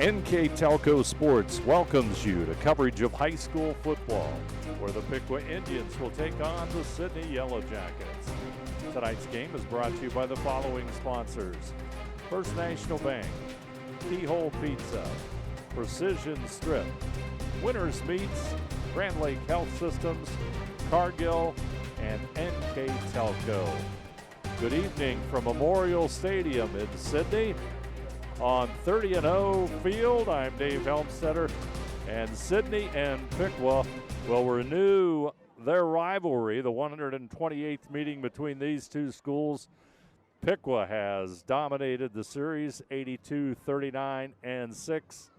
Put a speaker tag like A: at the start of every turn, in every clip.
A: NK Telco Sports welcomes you to coverage of high school football, where the Piqua Indians will take on the Sidney Yellow Jackets. Tonight's game is brought to you by the following sponsors: First National Bank, Keyhole Pizza, Precision Strip, Winners Meats, Grand Lake Health Systems, Cargill, and NK Telco. Good evening from Memorial Stadium in Sidney. On 30-0 field, I'm Dave Helmstetter, and Sidney and Piqua will renew their rivalry, the 128th meeting between these two schools. Piqua has dominated the series 82-39-6.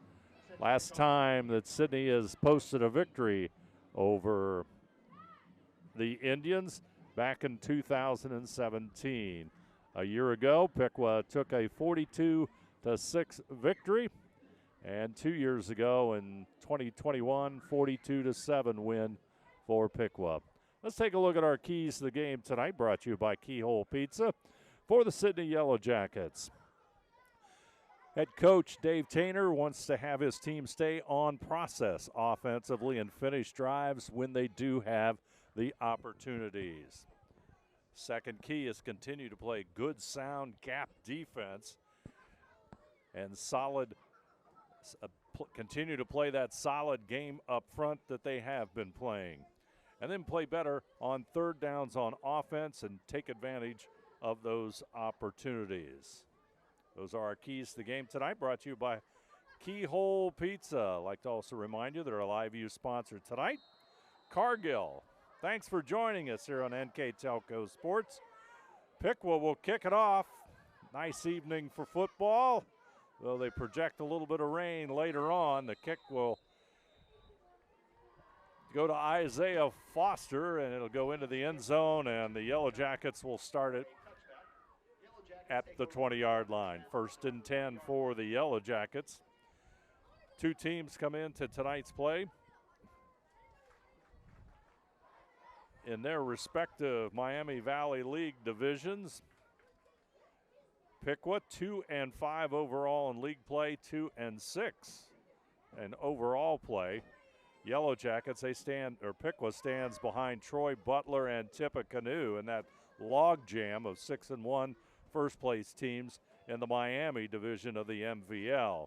A: Last time that Sidney has posted a victory over the Indians back in 2017. A year ago, Piqua took a 42-6 victory, and 2 years ago in 2021, 42-7 win for Piqua. Let's take a look at our keys to the game tonight, brought to you by Keyhole Pizza for the Sidney Yellow Jackets. Head coach Dave Tainer wants to have his team stay on process offensively and finish drives when they do have the opportunities. Second key is continue to play good, sound gap defense and continue to play that solid game up front that they have been playing. And then play better on third downs on offense and take advantage of those opportunities. Those are our keys to the game tonight, brought to you by Keyhole Pizza. I'd like to also remind you that our Live View sponsor tonight, Cargill. Thanks for joining us here on NK Telco Sports. Piqua will kick it off. Nice evening for football. Though they project a little bit of rain later on, the kick will go to Isaiah Foster, and it'll go into the end zone, and the Yellow Jackets will start it at the 20-yard line. 1st and 10 for the Yellow Jackets. Two teams come into tonight's play in their respective Miami Valley League divisions. Piqua 2-5 overall in league play, 2-6 in overall play. Yellow Jackets, Piqua stands behind Troy Butler and Tippecanoe in that log jam of 6-1 first place teams in the Miami division of the MVL.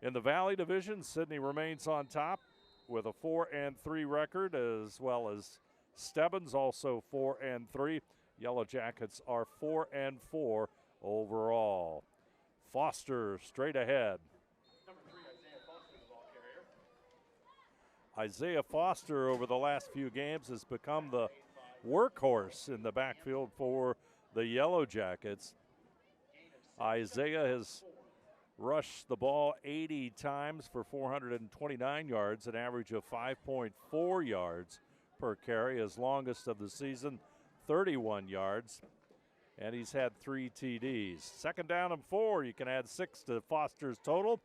A: In the Valley division, Sidney remains on top with a 4-3 record, as well as Stebbins also 4-3. Yellow Jackets are 4-4 overall. Foster straight ahead. Isaiah Foster over the last few games has become the workhorse in the backfield for the Yellow Jackets. Isaiah has rushed the ball 80 times for 429 yards, an average of 5.4 yards per carry. His longest of the season, 31 yards, and he's had 3 TDs. 2nd down and 4, you can add 6 to Foster's total.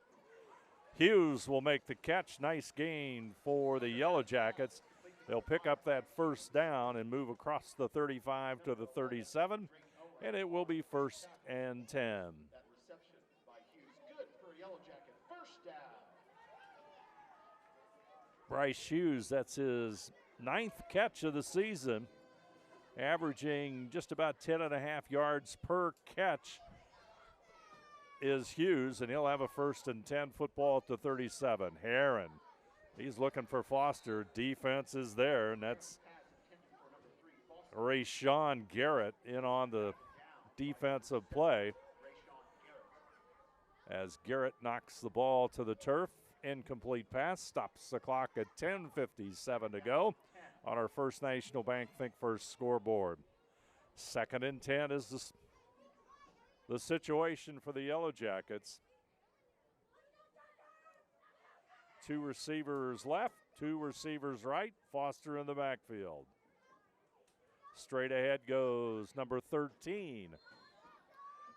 A: Hughes will make the catch. Nice gain for the Yellow Jackets. They'll pick up that 1st down and move across the 35 to the 37, and it will be 1st and 10. That reception by Hughes, good for Yellow Jacket. 1st down. Bryce Hughes, that's his 9th catch of the season, averaging just about 10.5 yards per catch is Hughes, and he'll have a 1st and 10 football at the 37. Heron, he's looking for Foster. Defense is there, and that's Rayshawn Garrett in on the defensive play as Garrett knocks the ball to the turf. Incomplete pass, stops the clock at 10:57 to go on our First National Bank Think First scoreboard. 2nd and 10 is the situation for the Yellow Jackets. 2 receivers left, 2 receivers right. Foster in the backfield. Straight ahead goes number 13,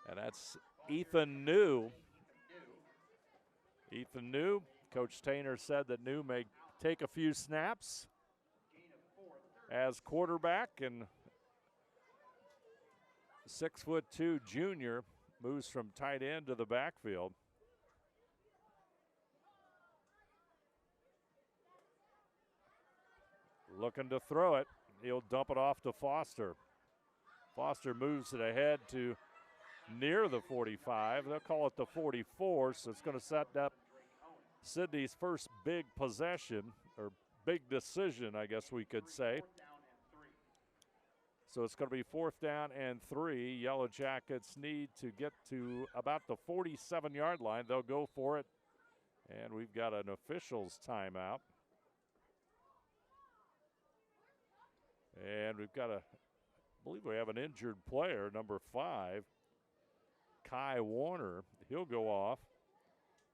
A: and that's Ethan New. Ethan New, Coach Tainer said that New may take a few snaps as quarterback, and 6'2" junior moves from tight end to the backfield. looking to throw it. He'll dump it off to Foster. Foster moves it ahead to near the 45. They'll call it the 44, so it's going to set up Sidney's first big possession, or big decision, I guess we could say. So it's going to be 4th down and 3. Yellow Jackets need to get to about the 47-yard line. They'll go for it, and we've got an official's timeout. And we've got I believe we have an injured player, number 5, Kai Warner. He'll go off.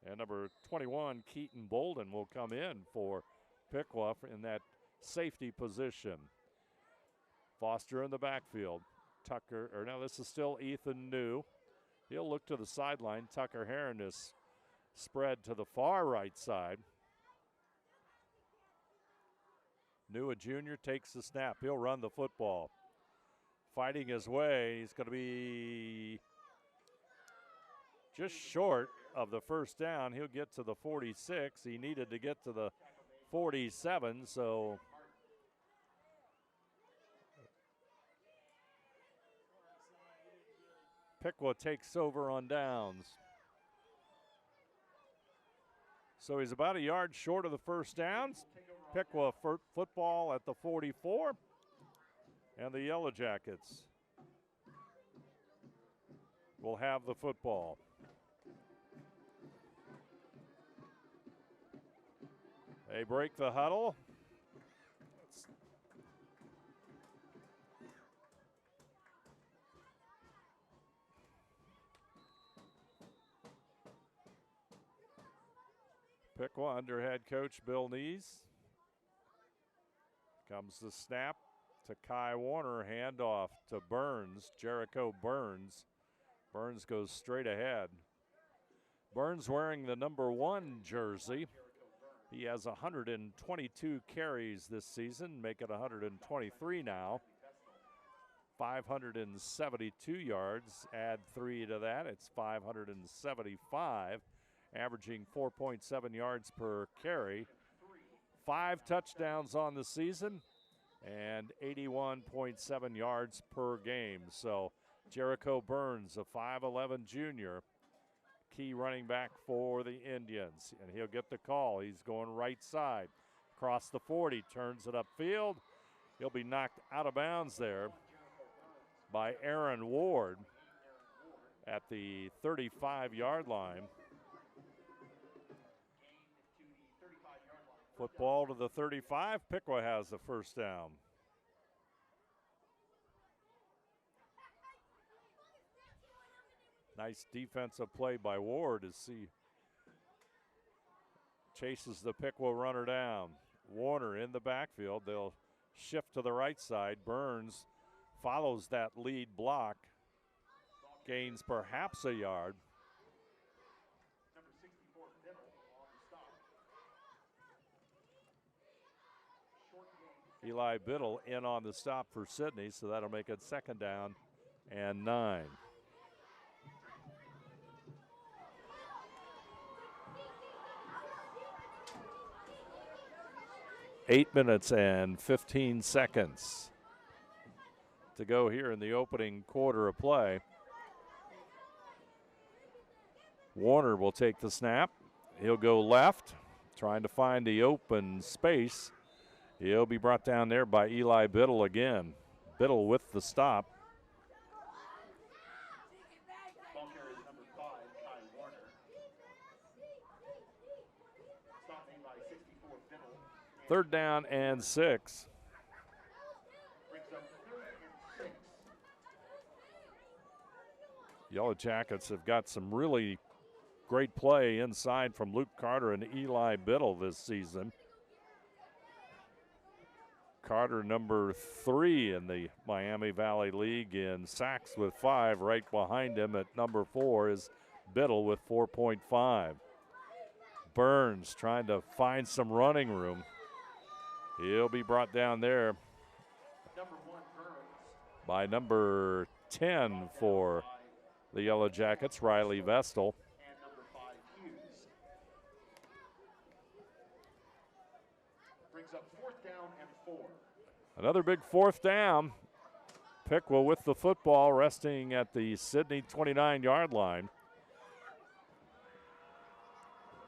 A: And number 21, Keaton Bolden, will come in for Piqua in that safety position. Foster in the backfield. This is still Ethan New. He'll look to the sideline. Tucker Heron is spread to the far right side. New, a junior, takes the snap. He'll run the football. Fighting his way. He's going to be just short of the first down. He'll get to the 46. He needed to get to the 47, so Piqua takes over on downs. So he's about a yard short of the first downs. Piqua football at the 44. And the Yellow Jackets will have the football. They break the huddle. Piqua under head coach Bill Nees. Comes the snap to Kai Warner, handoff to Burns, Jericho Burns. Burns goes straight ahead. Burns wearing the number 1 jersey. He has 122 carries this season, make it 123 now. 572 yards, add 3 to that, it's 575, averaging 4.7 yards per carry. 5 touchdowns on the season and 81.7 yards per game. So Jericho Burns, a 5'11 junior, key running back for the Indians, and he'll get the call. He's going right side, across the 40, turns it upfield. He'll be knocked out of bounds there by Aaron Ward at the 35-yard line. Football to the 35. Piqua has the first down. Nice defensive play by Ward as he chases the Piqua runner down. Warner in the backfield. They'll shift to the right side. Burns follows that lead block. Gains perhaps a yard. Eli Biddle in on the stop for Sidney, so that'll make it 2nd down and 9. Eight minutes and 15 seconds to go here in the opening quarter of play. Warner will take the snap. He'll go left, trying to find the open space. He'll be brought down there by Eli Biddle again. Biddle with the stop.
B: Ball carrier is number 5, Kai Warner. Stop made by 64, Biddle.
A: 3rd down and 6.
B: Brings up 3rd and 6.
A: Yellow Jackets have got some really great play inside from Luke Carter and Eli Biddle this season. Carter, number 3 in the Miami Valley League in sacks with 5. Right behind him at number 4 is Biddle with 4.5. Burns trying to find some running room. He'll be brought down there by number 10 for the Yellow Jackets, Riley Vestal.
B: Brings up 4th down and 4.
A: Another big 4th down. Piqua with the football, resting at the Sidney 29-yard line.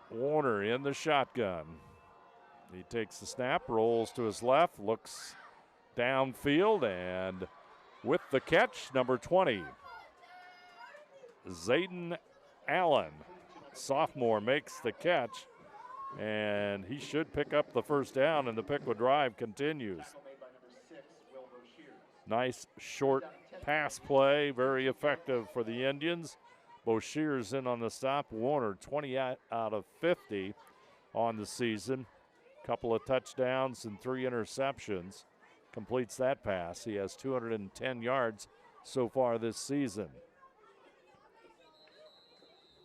A: Warner in the shotgun. He takes the snap, rolls to his left, looks downfield, and with the catch, number 20, Zayden Allen, sophomore, makes the catch, and he should pick up the first down, and the Piqua drive continues. Nice short pass play, very effective for the Indians. Boshear's in on the stop. Warner, 20 out of 50 on the season. Couple of touchdowns and 3 interceptions. Completes that pass. He has 210 yards so far this season.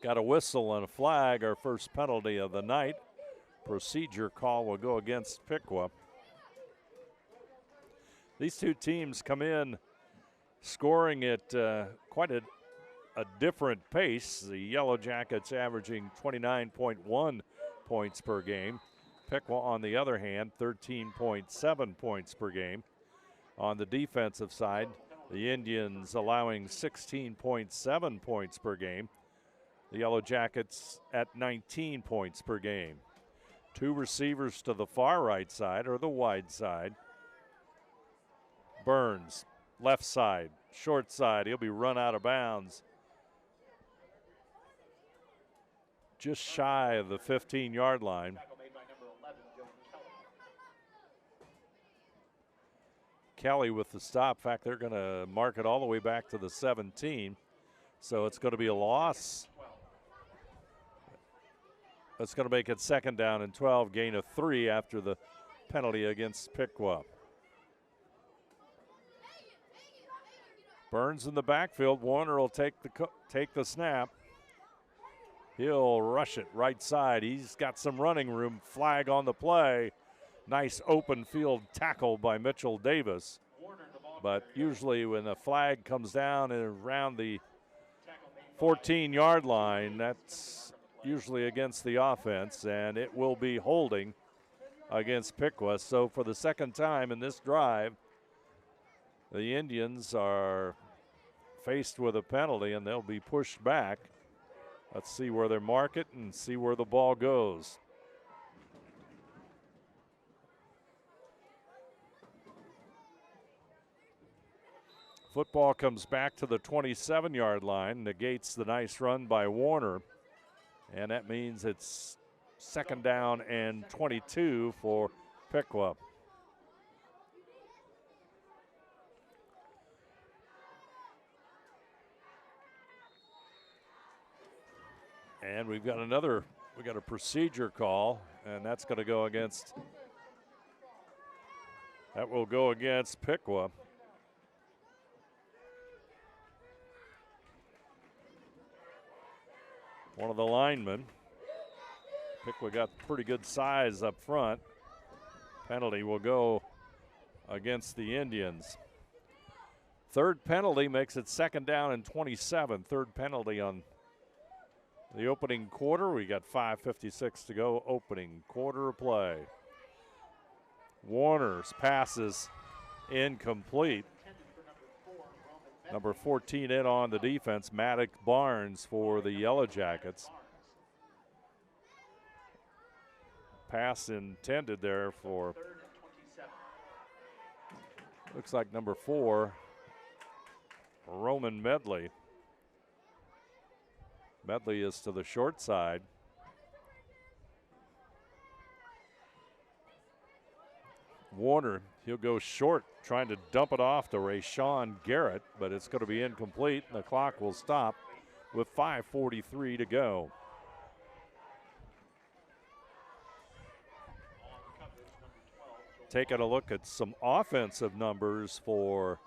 A: Got a whistle and a flag, our first penalty of the night. Procedure call will go against Piqua. These two teams come in scoring at quite a different pace. The Yellow Jackets averaging 29.1 points per game. Piqua, on the other hand, 13.7 points per game. On the defensive side, the Indians allowing 16.7 points per game. The Yellow Jackets at 19 points per game. 2 receivers to the far right side, or the wide side. Burns, left side, short side. He'll be run out of bounds. Just shy of the 15-yard line. Kelly with the stop. In fact, they're going to mark it all the way back to the 17. So it's going to be a loss. That's going to make it 2nd down and 12, gain of 3 after the penalty against Piqua. Burns in the backfield. Warner will take the snap. He'll rush it right side. He's got some running room. Flag on the play. Nice open field tackle by Mitchell Davis. But usually when a flag comes down and around the 14-yard line, that's usually against the offense, and it will be holding against Piqua. So for the second time in this drive, the Indians are faced with a penalty, and they'll be pushed back. Let's see where they mark it and see where the ball goes. Football comes back to the 27-yard line, negates the nice run by Warner, and that means it's 2nd down and 22 for Piqua. And we've got a procedure call, and that's going to go against, that will go against Piqua. One of the linemen. Piqua got pretty good size up front. Penalty will go against the Indians. 3rd penalty makes it 2nd down and 27. 3rd penalty on the opening quarter. We got 5:56 to go. Opening quarter of play. Warner's pass is incomplete. Number 14 in on the defense, Maddox Barnes for the Yellow Jackets. Pass intended there for, looks like number 4, Roman Medley. Medley is to the short side. Warner, he'll go short, trying to dump it off to Rashawn Garrett, but it's going to be incomplete, and the clock will stop with 5:43 to go. Taking a look at some offensive numbers for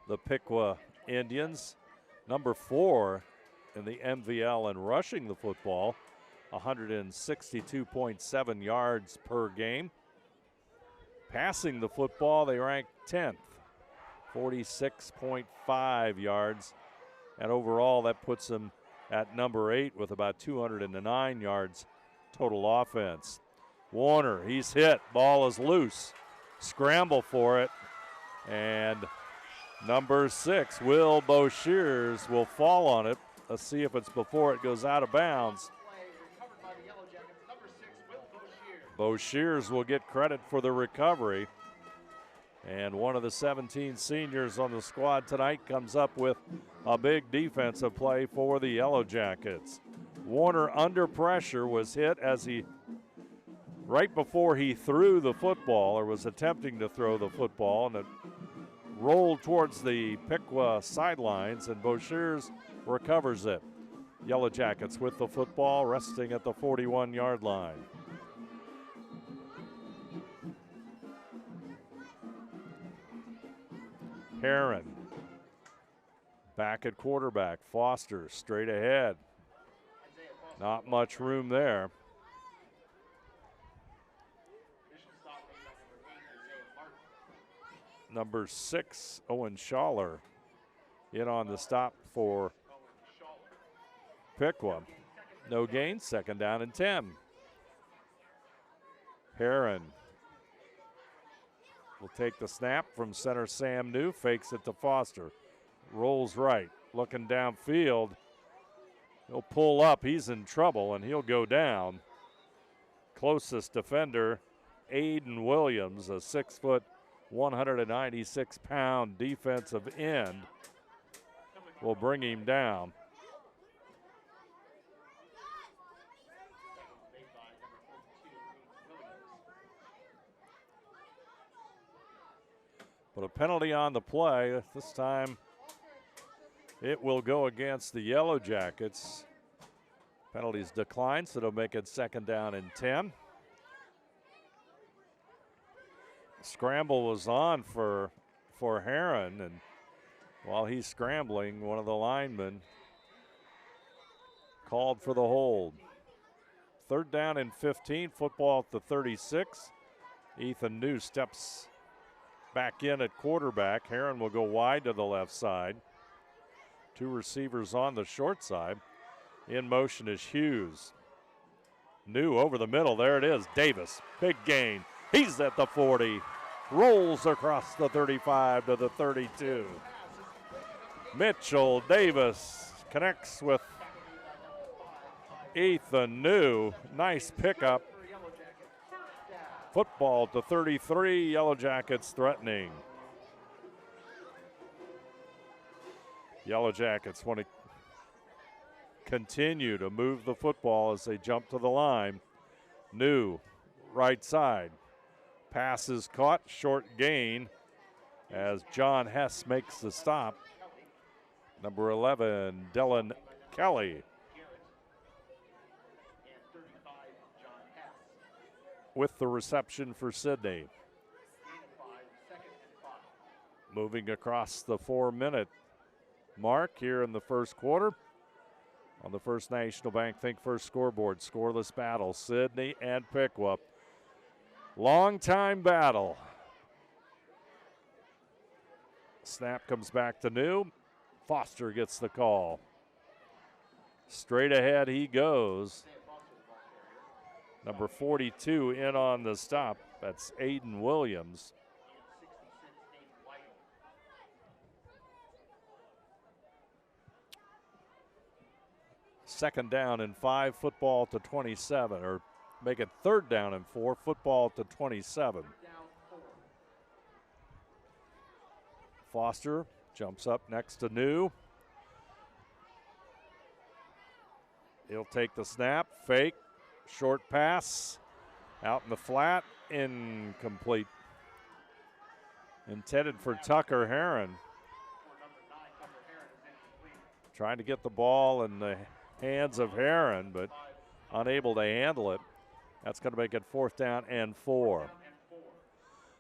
A: the Piqua Indians. Number 4 in the MVL and rushing the football, 162.7 yards per game. Passing the football, they rank 10th, 46.5 yards. And overall, that puts them at number 8 with about 209 yards total offense. Warner, he's hit. Ball is loose. Scramble for it. And number 6, Will Boshears, will fall on it. Let's see if it's before it goes out of bounds. Boshears will get credit for the recovery. And one of the 17 seniors on the squad tonight comes up with a big defensive play for the Yellow Jackets. Warner, under pressure, was hit as he, right before he threw the football, or was attempting to throw the football, and it rolled towards the Piqua sidelines, and Boshears recovers it. Yellow Jackets with the football, resting at the 41-yard line. Heron back at quarterback. Foster straight ahead. Not much room there. Number 6, Owen Schaller, in on the stop for Piqua. No gain, 2nd down and 10. Heron will take the snap from center Sam New, fakes it to Foster. Rolls right, looking downfield. He'll pull up, he's in trouble, and he'll go down. Closest defender, Aiden Williams, a 6-foot, 196-pound defensive end, will bring him down. But a penalty on the play. This time it will go against the Yellow Jackets. Penalties declined, so it'll make it 2nd down and 10. Scramble was on for Heron, and while he's scrambling, one of the linemen called for the hold. 3rd down and 15, football at the 36. Ethan New steps back in at quarterback. Heron will go wide to the left side. 2 receivers on the short side. In motion is Hughes. New over the middle, there it is, Davis, big gain. He's at the 40, rolls across the 35 to the 32. Mitchell Davis connects with Ethan New, nice pickup. Football to 33, Yellow Jackets threatening. Yellow Jackets want to continue to move the football as they jump to the line. New, right side. Pass is caught, short gain as John Hess makes the stop. Number 11, Dylan Kelly. With the reception for Sidney. Moving across the 4-minute mark here in the first quarter. On the First National Bank Think First scoreboard, scoreless battle, Sidney and Piqua. Long time battle. Snap comes back to New. Foster gets the call. Straight ahead he goes. Number 42 in on the stop. That's Aiden Williams. Second down and 5, football to 27, or make it 3rd down and 4, football to 27. Foster jumps up next to New. He'll take the snap, fake, short pass, out in the flat, incomplete. Intended for Tucker Heron. Trying to get the ball in the hands of Heron, but unable to handle it. That's going to make it 4th down and 4.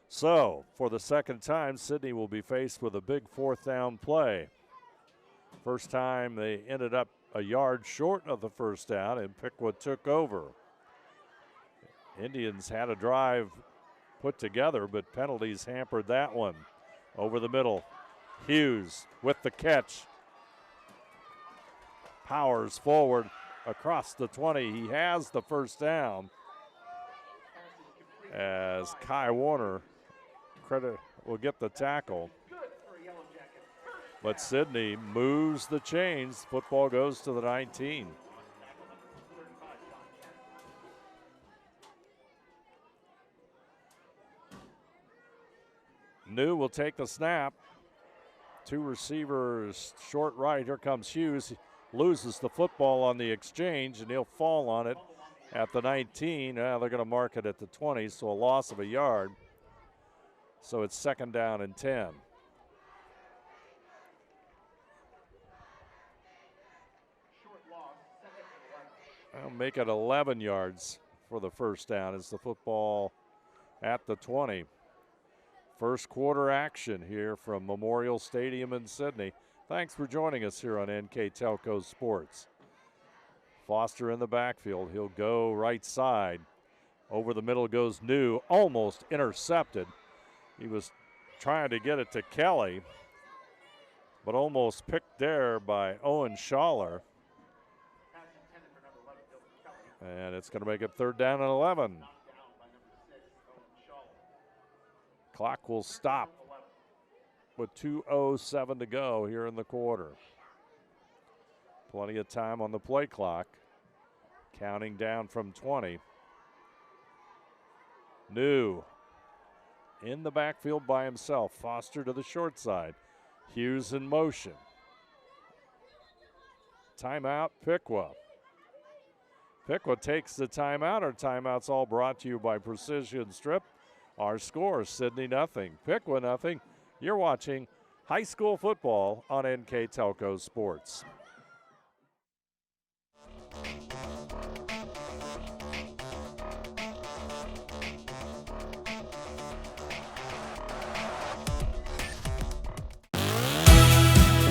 A: So, for the second time, Sidney will be faced with a big 4th down play. First time they ended up a yard short of the first down, and Piqua took over. Indians had a drive put together, but penalties hampered that one. Over the middle, Hughes with the catch. Powers forward across the 20. He has the first down. as Kai Warner will get the tackle. But Sidney moves the chains. Football goes to the 19. New will take the snap. Two receivers short right. Here comes Hughes. He loses the football on the exchange, and he'll fall on it at the 19. They're going to mark it at the 20, so a loss of a yard. So it's 2nd down and 10. I'll make it 11 yards for the first down. It's the football at the 20. First quarter action here from Memorial Stadium in Sidney. Thanks for joining us here on NK Telco Sports. Foster in the backfield. He'll go right side. Over the middle goes New, almost intercepted. He was trying to get it to Kelly, but almost picked there by Owen Schaller. And it's going to make it 3rd down and 11. Clock will stop with 2:07 to go here in the quarter. Plenty of time on the play clock. Counting down from 20. New in the backfield by himself. Foster to the short side. Hughes in motion. Timeout, Piqua. Piqua takes the timeout. Our timeout's all brought to you by Precision Strip. Our score, Sidney 0, Piqua 0. You're watching high school football on NK Telco Sports.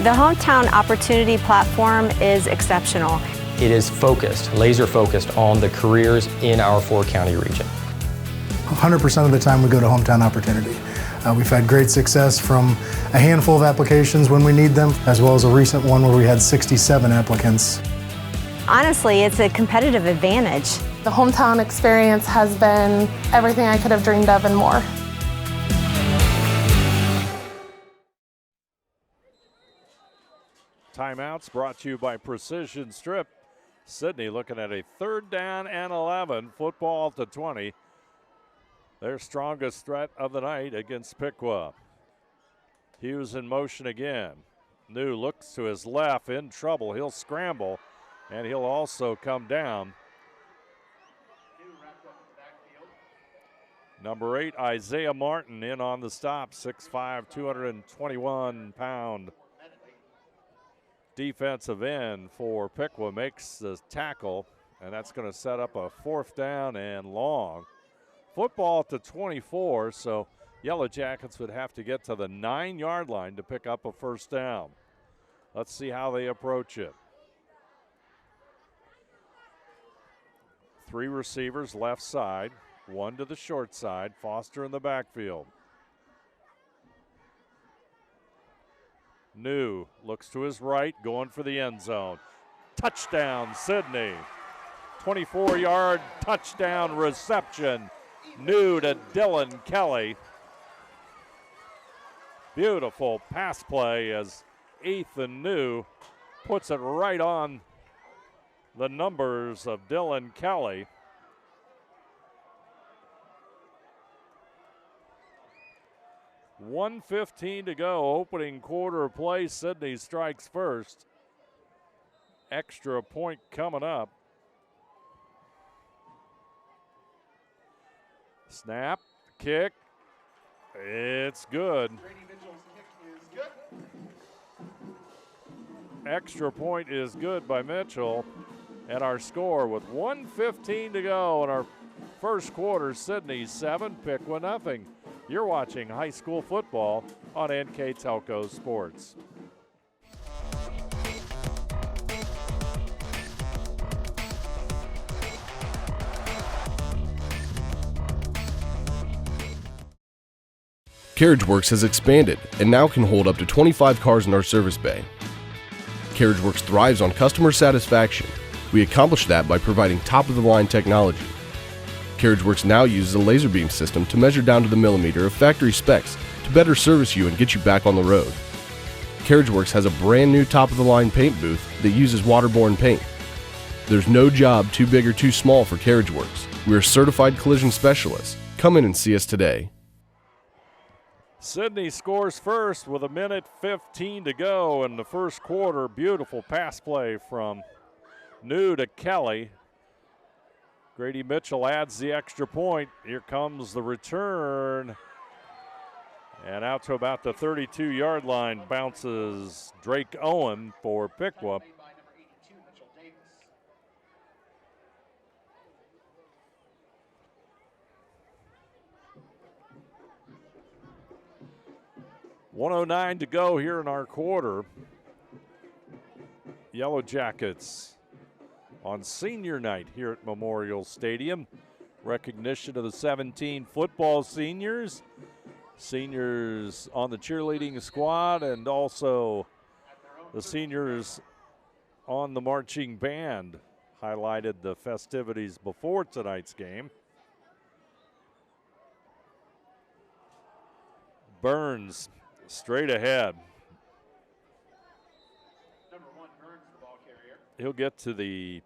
C: The Hometown Opportunity Platform is exceptional.
D: It is focused, laser focused on the careers in our 4-county region.
E: 100% of the time we go to Hometown Opportunity. We've had great success from a handful of applications when we need them, as well as a recent one where we had 67 applicants.
C: Honestly, it's a competitive advantage.
F: The Hometown experience has been everything I could have dreamed of and more.
A: Timeouts brought to you by Precision Strip. Sidney looking at a 3rd down and 11. Football to 20. Their strongest threat of the night against Piqua. Hughes in motion again. New looks to his left, in trouble. He'll scramble, and he'll also come down. Number 8, Isaiah Martin in on the stop. 6'5", 221-pound defensive end for Piqua makes the tackle, and that's going to set up a 4th down and long. Football to 24, so Yellow Jackets would have to get to the 9-yard line to pick up a 1st down. Let's see how they approach it. 3 receivers left side, 1 to the short side. Foster in the backfield. New looks to his right, going for the end zone. Touchdown, Sidney. 24-yard touchdown reception. New to Dylan Kelly. Beautiful pass play as Ethan New puts it right on the numbers of Dylan Kelly. $1:15 to go, opening quarter play. Sidney strikes first. Extra point coming up. Snap, kick, it's good. Extra point is good by Mitchell. And our score with 1:15 to go in our first quarter, Sidney 7, Piqua 0. You're watching high school football on NK Telco Sports.
G: CarriageWorks has expanded and now can hold up to 25 cars in our service bay. CarriageWorks thrives on customer satisfaction. We accomplish that by providing top-of-the-line technology. CarriageWorks now uses a laser beam system to measure down to the millimeter of factory specs to better service you and get you back on the road. CarriageWorks has a brand new top-of-the-line paint booth that uses waterborne paint. There's no job too big or too small for CarriageWorks. We're certified collision specialists. Come in and see us today.
A: Sidney scores first with 1:15 to go in the first quarter. Beautiful pass play from New to Kelly. Grady Mitchell adds the extra point. Here comes the return. And out to about the 32-yard line bounces Drake Owen for Piqua. .109 to go here in our quarter. Yellow Jackets on senior night here at Memorial Stadium. Recognition of the 17 football seniors. Seniors on the cheerleading squad and also the seniors on the marching band highlighted the festivities before tonight's game. Burns straight ahead.
B: Number 1, Burns, the ball carrier.
A: He'll get to the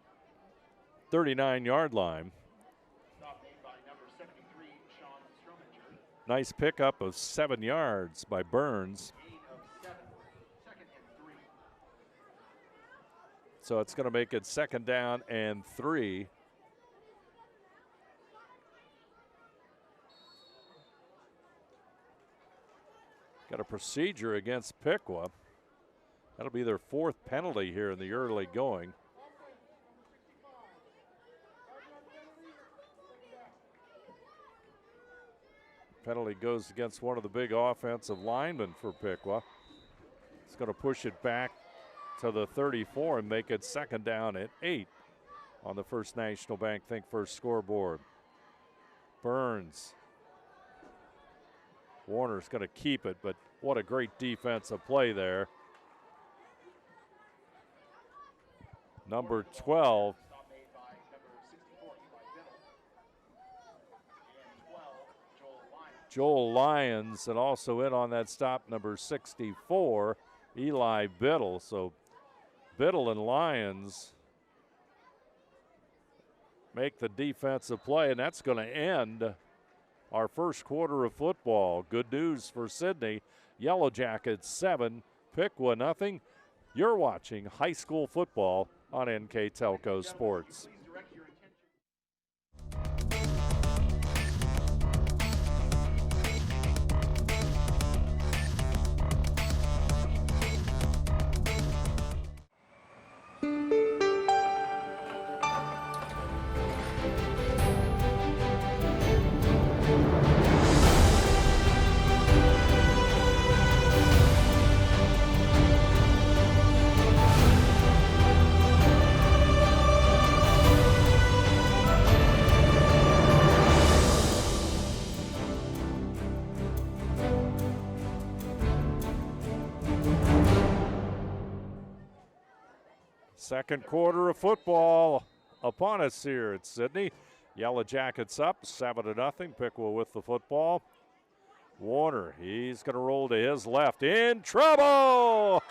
A: 39-yard line.
B: Stop made by number 73, Sean Strominger.
A: Nice pickup of 7 yards by Burns.
B: Gain of 7, 2nd and 3.
A: So it's going to make it 2nd down and 3. Got a procedure against Piqua. That'll be their 4th penalty here in the early going. Penalty goes against one of the big offensive linemen for Piqua. It's going to push it back to the 34 and make it 2nd down and 8 on the First National Bank Think First scoreboard. Burns. Warner's going to keep it, but what a great defensive play there. Number 12.
B: Stop made by number 64, Eli Biddle. And 12, Joel Lyons.
A: Joel Lyons, and also in on that stop, number 64, Eli Biddle. So Biddle and Lyons make the defensive play, and that's going to end our first quarter of football. Good news for Sidney. Yellow Jackets 7, Piqua nothing. You're watching high school football on NK Telco Sports.
B: Please direct your attention.
A: Second quarter of football upon us here at Sidney. Yellow Jackets up 7-0. Piqua with the football. Warner, he's going to roll to his left. In trouble!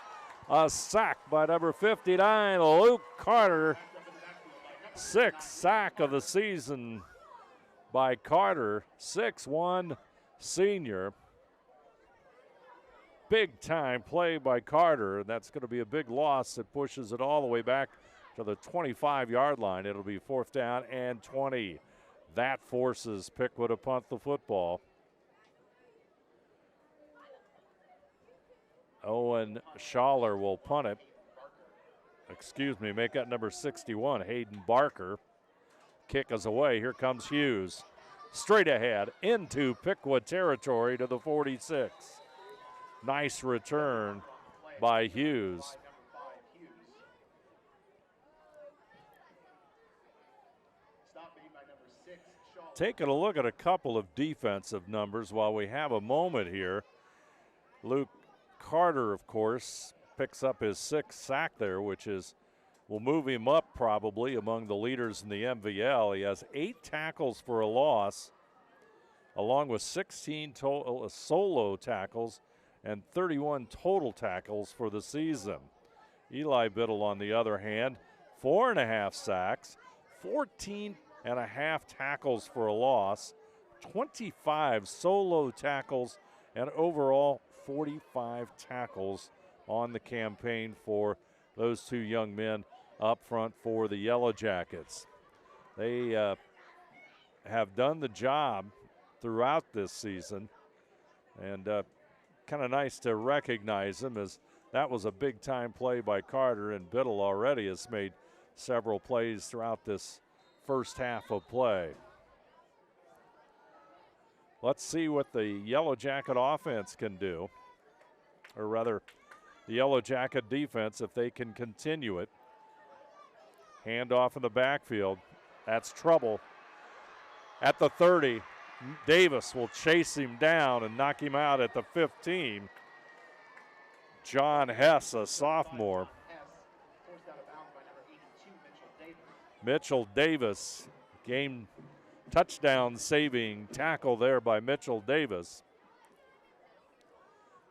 A: A sack by number 59, Luke Carter. 6th sack of the season by Carter. 6'1" senior. Big time play by Carter, and that's going to be a big loss that pushes it all the way back to the 25-yard line. It'll be 4th down and 20. That forces Piqua to punt the football. Owen Schaller will punt it. Make that number 61, Hayden Barker. Kick is away. Here comes Hughes. Straight ahead into Piqua territory to the 46. Nice return by Hughes. Taking a look at a couple of defensive numbers while we have a moment here. Luke Carter, of course, picks up his 6th sack there, which is will move him up probably among the leaders in the MVL. He has 8 tackles for a loss, along with 16 total solo tackles and 31 total tackles for the season. Eli Biddle, on the other hand, 4.5 sacks, 14.5 tackles for a loss, 25 solo tackles, and overall 45 tackles on the campaign for those 2 young men up front for the Yellow Jackets. They have done the job throughout this season, and kind of nice to recognize them, as that was a big-time play by Carter, and Biddle already has made several plays throughout this first half of play. Let's see what the Yellow Jacket offense can do, or rather the Yellow Jacket defense, if they can continue it. Handoff in the backfield. That's trouble. At the 30, Davis will chase him down and knock him out at the 15. John Hess, a sophomore. Mitchell Davis, game touchdown saving tackle there by Mitchell Davis.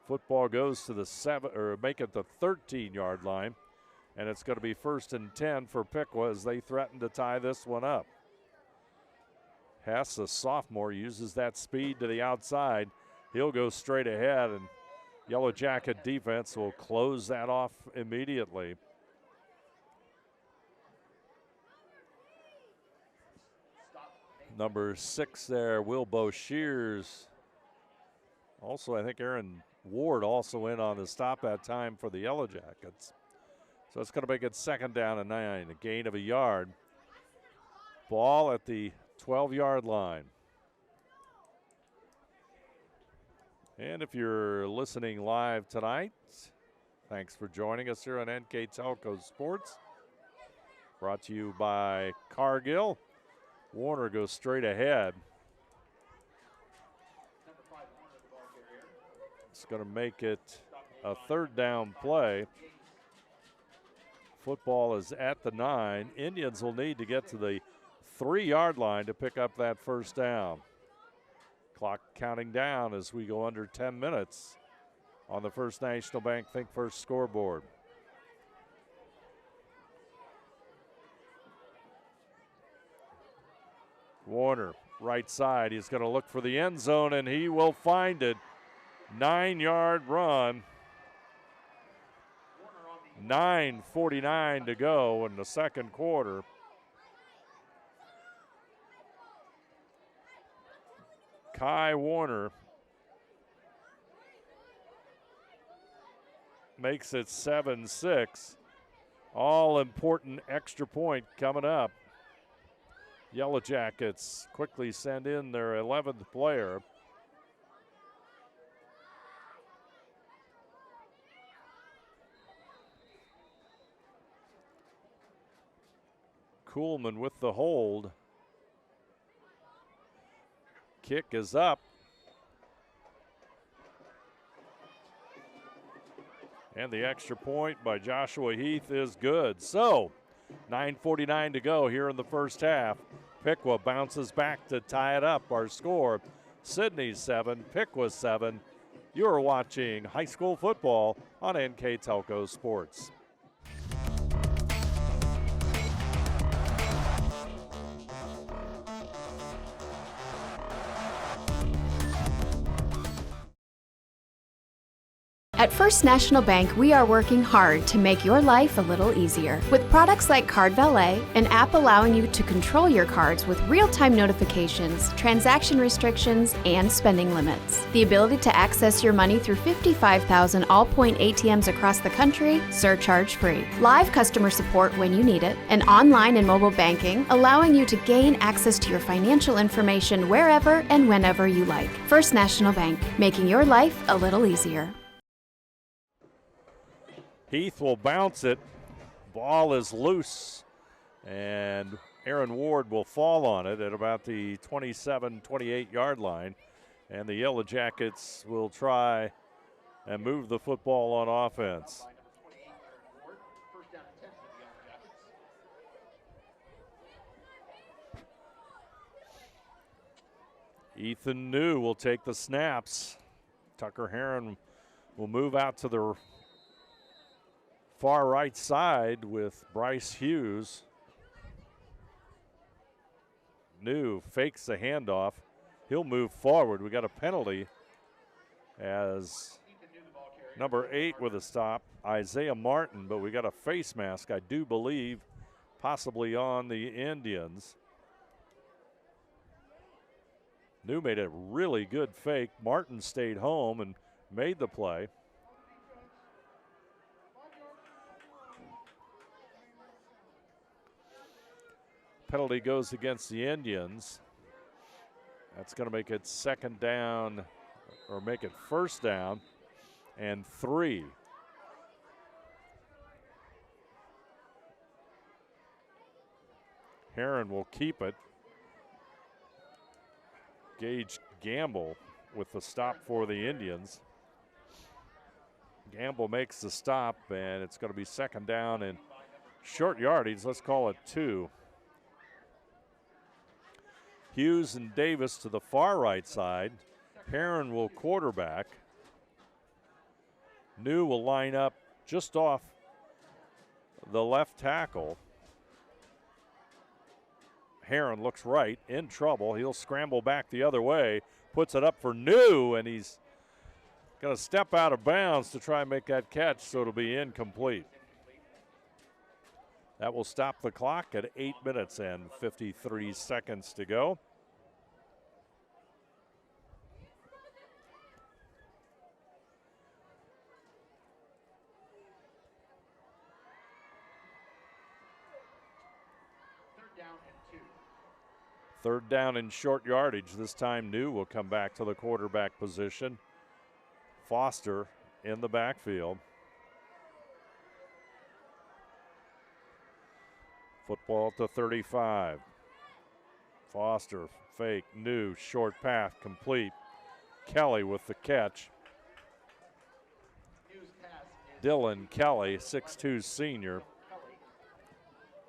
A: Football goes to the 7, or make it the 13-yard line, and it's going to be 1st and 10 for Piqua as they threaten to tie this one up. Hess, a sophomore, uses that speed to the outside. He'll go straight ahead, and Yellow Jacket defense will close that off immediately. Number 6 there, Wilbo Shears. Also, I think Aaron Ward also in on the stop that time for the Yellow Jackets. So it's going to make it 2nd down and 9, a gain of a yard. Ball at the 12-yard line. And if you're listening live tonight, thanks for joining us here on NK Telco Sports. Brought to you by Cargill. Warner goes straight ahead. It's going to make it a 3rd down play. Football is at the 9. Indians will need to get to the 3-yard line to pick up that 1st down. Clock counting down as we go under 10 minutes on the First National Bank Think First scoreboard. Warner, right side. He's going to look for the end zone, and he will find it. 9-yard run. 9:49 to go in the 2nd quarter. Kai Warner makes it 7-6. All important extra point coming up. Yellow Jackets quickly send in their 11th player. Kuhlman with the hold. Kick is up. And the extra point by Joshua Heath is good. So, 9:49 to go here in the first half. Piqua bounces back to tie it up. Our score, Sidney 7, Piqua 7. You're watching high school football on NK Telco Sports.
H: At First National Bank, we are working hard to make your life a little easier. With products like Card Valet, an app allowing you to control your cards with real-time notifications, transaction restrictions, and spending limits. The ability to access your money through 55,000 all-point ATMs across the country, surcharge-free. Live customer support when you need it, and online and mobile banking, allowing you to gain access to your financial information wherever and whenever you like. First National Bank, making your life a little easier.
A: Heath will bounce it. Ball is loose, and Aaron Ward will fall on it at about the 27, 28-yard line. And the Yellow Jackets will try and move the football on offense. Ethan New will take the snaps. Tucker Heron will move out to the far right side with Bryce Hughes. New fakes the handoff. He'll move forward. We got a penalty as number 8 with a stop, Isaiah Martin, but we got a face mask, I do believe, possibly on the Indians. New made a really good fake. Martin stayed home and made the play. Penalty goes against the Indians. That's going to make it second down, or make it first down and 3. Heron will keep it. Gage Gamble with the stop for the Indians. Gamble makes the stop, and it's going to be second down and short yardage. Let's call it 2. Hughes and Davis to the far right side. Heron will quarterback. New will line up just off the left tackle. Heron looks right, in trouble. He'll scramble back the other way, puts it up for New, and he's going to step out of bounds to try and make that catch, so it'll be incomplete. That will stop the clock at 8 minutes and 53 seconds to go. Third down and short yardage. This time New will come back to the quarterback position. Foster in the backfield. Football to 35. Foster fake, New, short path complete. Kelly with the catch. Dylan Kelly, 6'2" senior.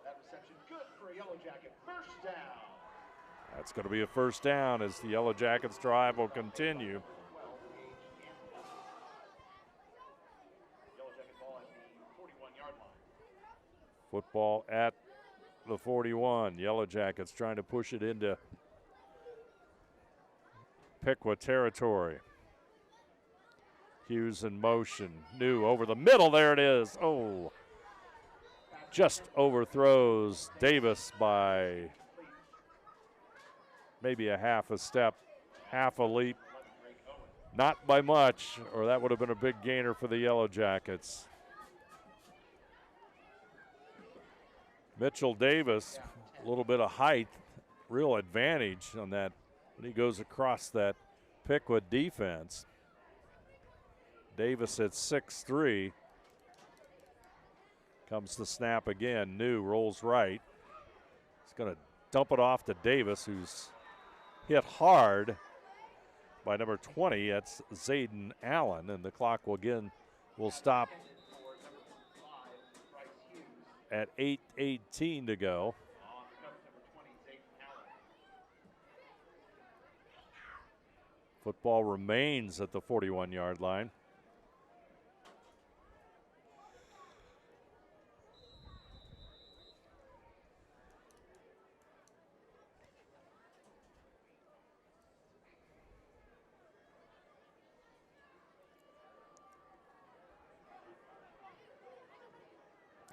B: That reception good for a Yellow Jacket. First down.
A: That's going to be a first down as the Yellow Jackets drive will continue.
B: Yellow Jacket ball at the 41-yard line.
A: Football at the 41. Yellow Jackets trying to push it into Piqua territory. Hughes in motion. New over the middle. There it is. Oh, just overthrows Davis by maybe a half a step, half a leap. Not by much, or that would have been a big gainer for the Yellow Jackets. Mitchell Davis, a little bit of height, real advantage on that when he goes across that Piqua defense. Davis at 6'3". Comes the snap again. New rolls right. He's going to dump it off to Davis, who's hit hard by number 20. That's Zayden Allen, and the clock will stop at 8:18 to go. Football remains at the 41-yard line.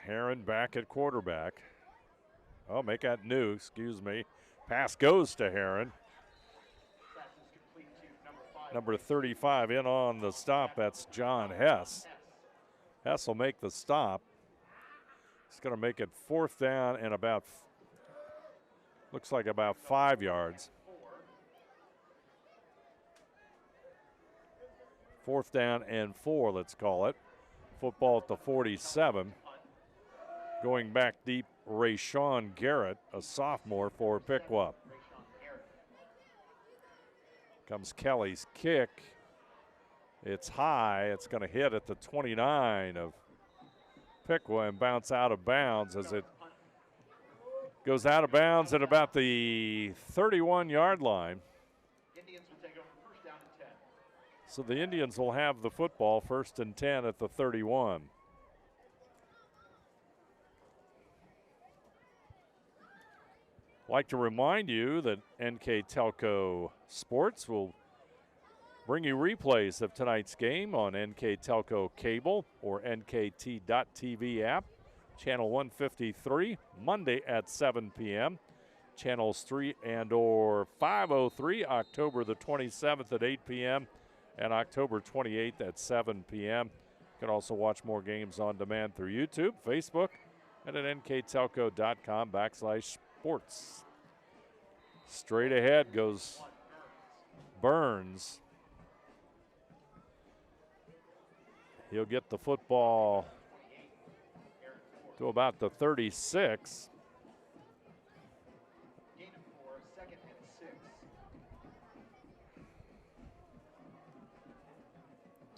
A: Heron back at quarterback. Oh, make that New, excuse me. Pass goes to Heron. Number 35 in on the stop, that's John Hess. Hess will make the stop. He's going to make it fourth down and looks like about 5 yards. Fourth down and 4, let's call it. Football at the 47. Going back deep, Rayshawn Garrett, a sophomore for Piqua. Comes Kelly's kick. It's high. It's going to hit at the 29 of Piqua and bounce out of bounds as it goes out of bounds at about the 31-yard line. So the Indians will have the football, 1st and 10 at the 31. Like to remind you that NK Telco Sports will bring you replays of tonight's game on NK Telco Cable or NKT.TV app, channel 153, Monday at 7 p.m. Channels 3 and or 503, October the 27th at 8 p.m. and October 28th at 7 p.m. You can also watch more games on demand through YouTube, Facebook, and at nktelco.com/sports. Straight ahead goes Burns. He'll get the football to about the 36.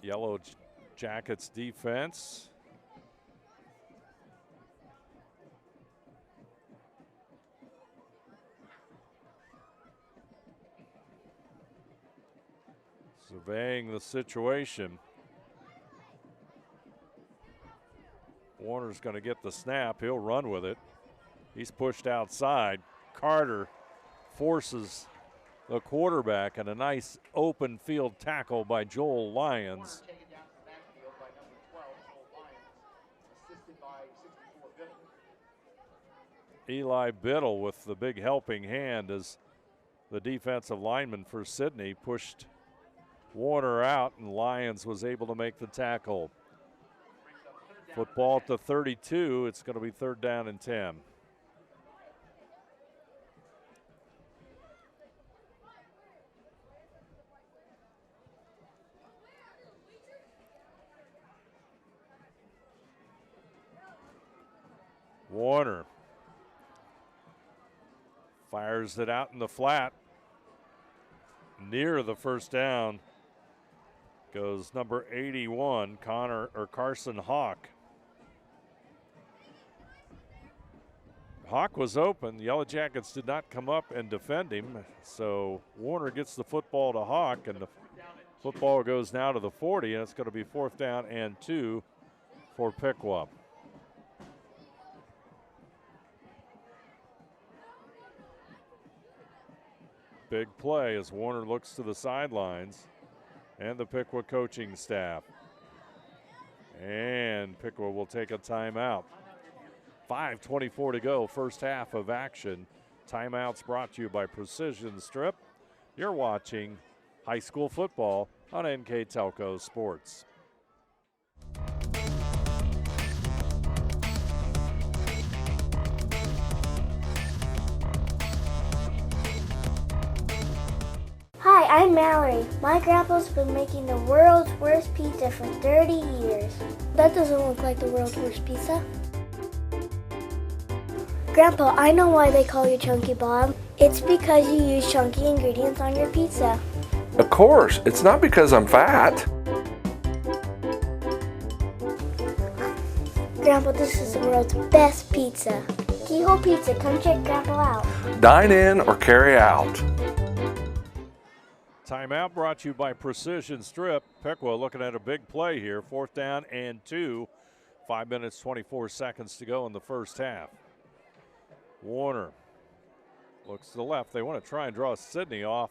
A: Yellow Jackets defense. Surveying the situation. Warner's going to get the snap. He'll run with it. He's pushed outside. Carter forces the quarterback, and a nice open field tackle by Joel Lyons. Eli Biddle with the big helping hand as the defensive lineman for Sidney pushed Warner out, and Lyons was able to make the tackle. Football at the 32. It's going to be 3rd down and 10. Warner fires it out in the flat. Near the 1st down goes number 81, Carson Hawk. Hawk was open. The Yellow Jackets did not come up and defend him, so Warner gets the football to Hawk, and the football goes now to the 40, and it's going to be 4th down and 2 for Piqua. Big play as Warner looks to the sidelines and the Piqua coaching staff. And Piqua will take a timeout. 5:24 to go, first half of action. Timeouts brought to you by Precision Strip. You're watching high school football on NK Telco Sports.
I: Hi, I'm Mallory. My grandpa's been making the world's worst pizza for 30 years. That doesn't look like the world's worst pizza. Grandpa, I know why they call you Chunky Bob. It's because you use chunky ingredients on your pizza.
J: Of course, it's not because I'm fat.
I: Grandpa, this is the world's best pizza. Keyhole Pizza, come check Grandpa out.
J: Dine in or carry out.
A: Timeout brought to you by Precision Strip. Piqua looking at a big play here. 4th down and 2. 5 minutes, 24 seconds to go in the first half. Warner looks to the left. They want to try and draw Sidney off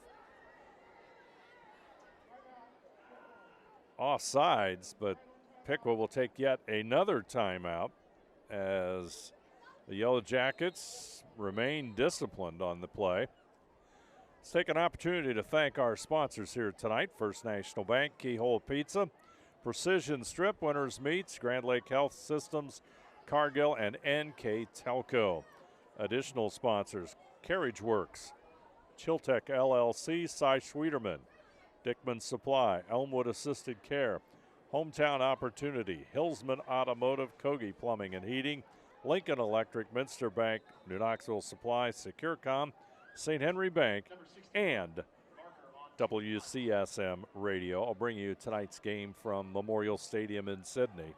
A: offsides, but Piqua will take yet another timeout as the Yellow Jackets remain disciplined on the play. Let's take an opportunity to thank our sponsors here tonight. First National Bank, Keyhole Pizza, Precision Strip, Winners Meats, Grand Lake Health Systems, Cargill, and NK Telco. Additional sponsors, Carriage Works, Chiltech LLC, Cy Schwederman, Dickman Supply, Elmwood Assisted Care, Hometown Opportunity, Hillsman Automotive, Kogi Plumbing and Heating, Lincoln Electric, Minster Bank, New Knoxville Supply, SecureCom, St. Henry Bank, and WCSM Radio. I'll bring you tonight's game from Memorial Stadium in Sydney.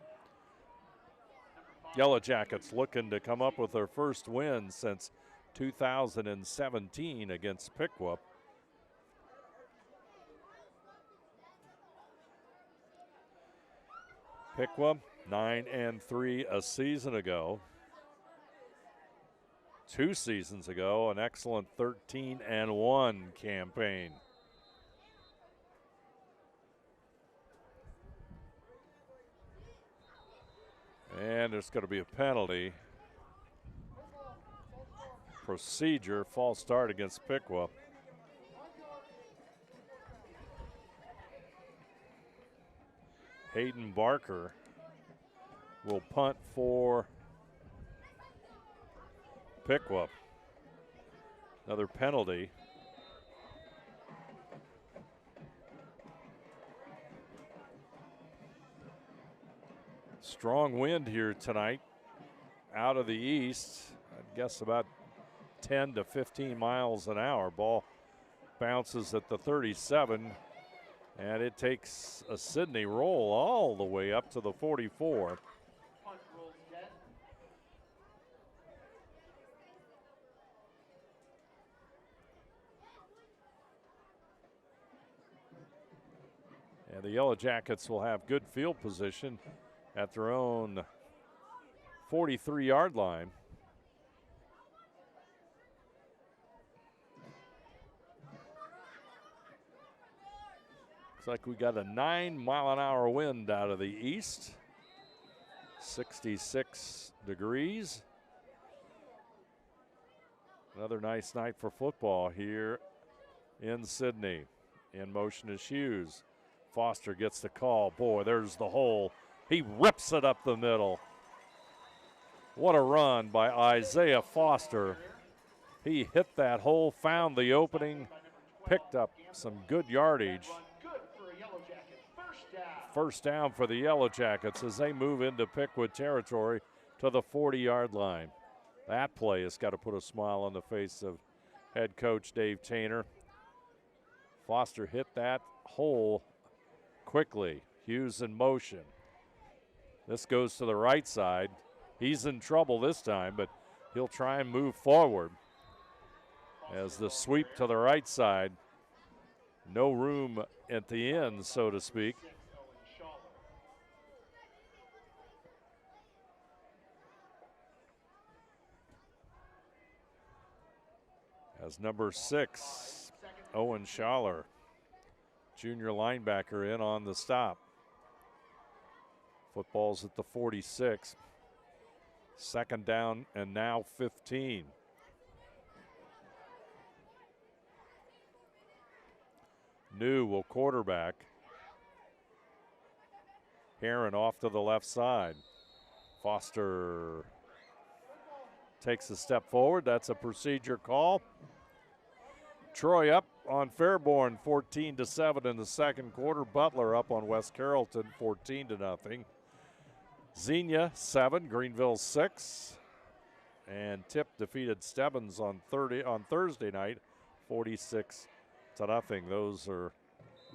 A: Yellow Jackets looking to come up with their first win since 2017 against Piqua. Piqua, 9-3 a season ago. 2 seasons ago, an excellent 13-1 campaign. And there's going to be a penalty. Procedure, false start against Piqua. Hayden Barker will punt for Piqua. Another penalty. Strong wind here tonight out of the east. I'd guess about 10 to 15 miles an hour. Ball bounces at the 37, and it takes a Sidney roll all the way up to the 44. And the Yellow Jackets will have good field position at their own 43-yard line. Looks like we got a 9-mile-an-hour wind out of the east. 66 degrees. Another nice night for football here in Sidney. In motion is Hughes. Foster gets the call. Boy, there's the hole. He rips it up the middle. What a run by Isaiah Foster. He hit that hole, found the opening, picked up some good yardage. First down for the Yellow Jackets as they move into Piqua territory to the 40-yard line. That play has got to put a smile on the face of head coach Dave Tainer. Foster hit that hole quickly. Hughes in motion. This goes to the right side. He's in trouble this time, but he'll try and move forward. As the sweep to the right side. No room at the end, so to speak. As number 6, Owen Schaller, junior linebacker, in on the stop. Football's at the 46. Second down and now 15. New will quarterback. Heron off to the left side. Foster takes a step forward. That's a procedure call. Troy up on Fairborn 14-7 in the second quarter. Butler up on West Carrollton 14-0. Xenia 7, Greenville 6. And Tip defeated Stebbins on Thursday night 46-0. Those are,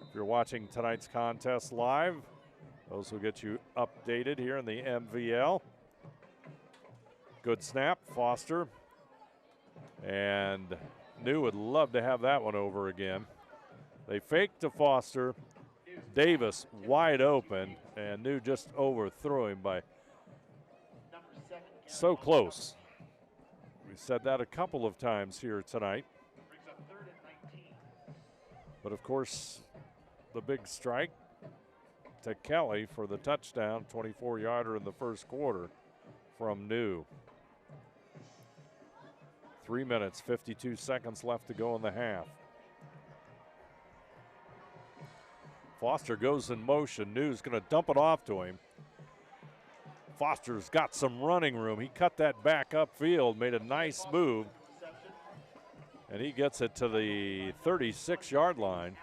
A: if you're watching tonight's contest live, those will get you updated here in the MVL. Good snap, Foster. And New would love to have that one over again. They fake to Foster. Davis wide open, and New just overthrew him by so close. We said that a couple of times here tonight. But of course, the big strike to Kelly for the touchdown, 24-yarder in the first quarter from New. 3 minutes, 52 seconds left to go in the half. Foster goes in motion. New's going to dump it off to him. Foster's got some running room. He cut that back upfield, made a nice move. And he gets it to the 36-yard line.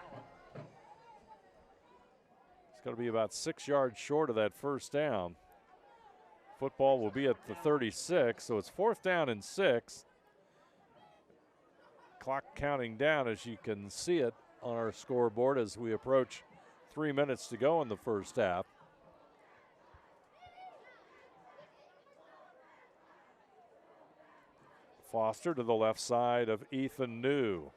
A: It's going to be about 6 yards short of that first down. Football will be at the 36, so it's 4th down and 6. Clock counting down as you can see it on our scoreboard as we approach 3 minutes to go in the first half. Foster to the left side of Ethan New.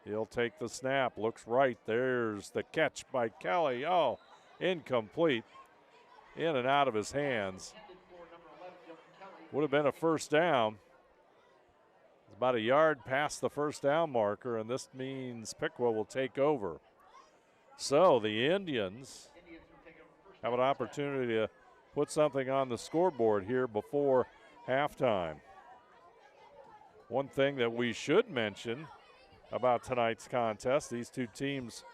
A: He'll take the snap, looks right. There's the catch by Kelly. Oh, incomplete. in and out of his hands. Would have been a first down. It's about a yard past the first down marker, and this means Piqua will take over. So the Indians have an opportunity to put something on the scoreboard here before halftime. One thing that we should mention about tonight's contest, these two teams,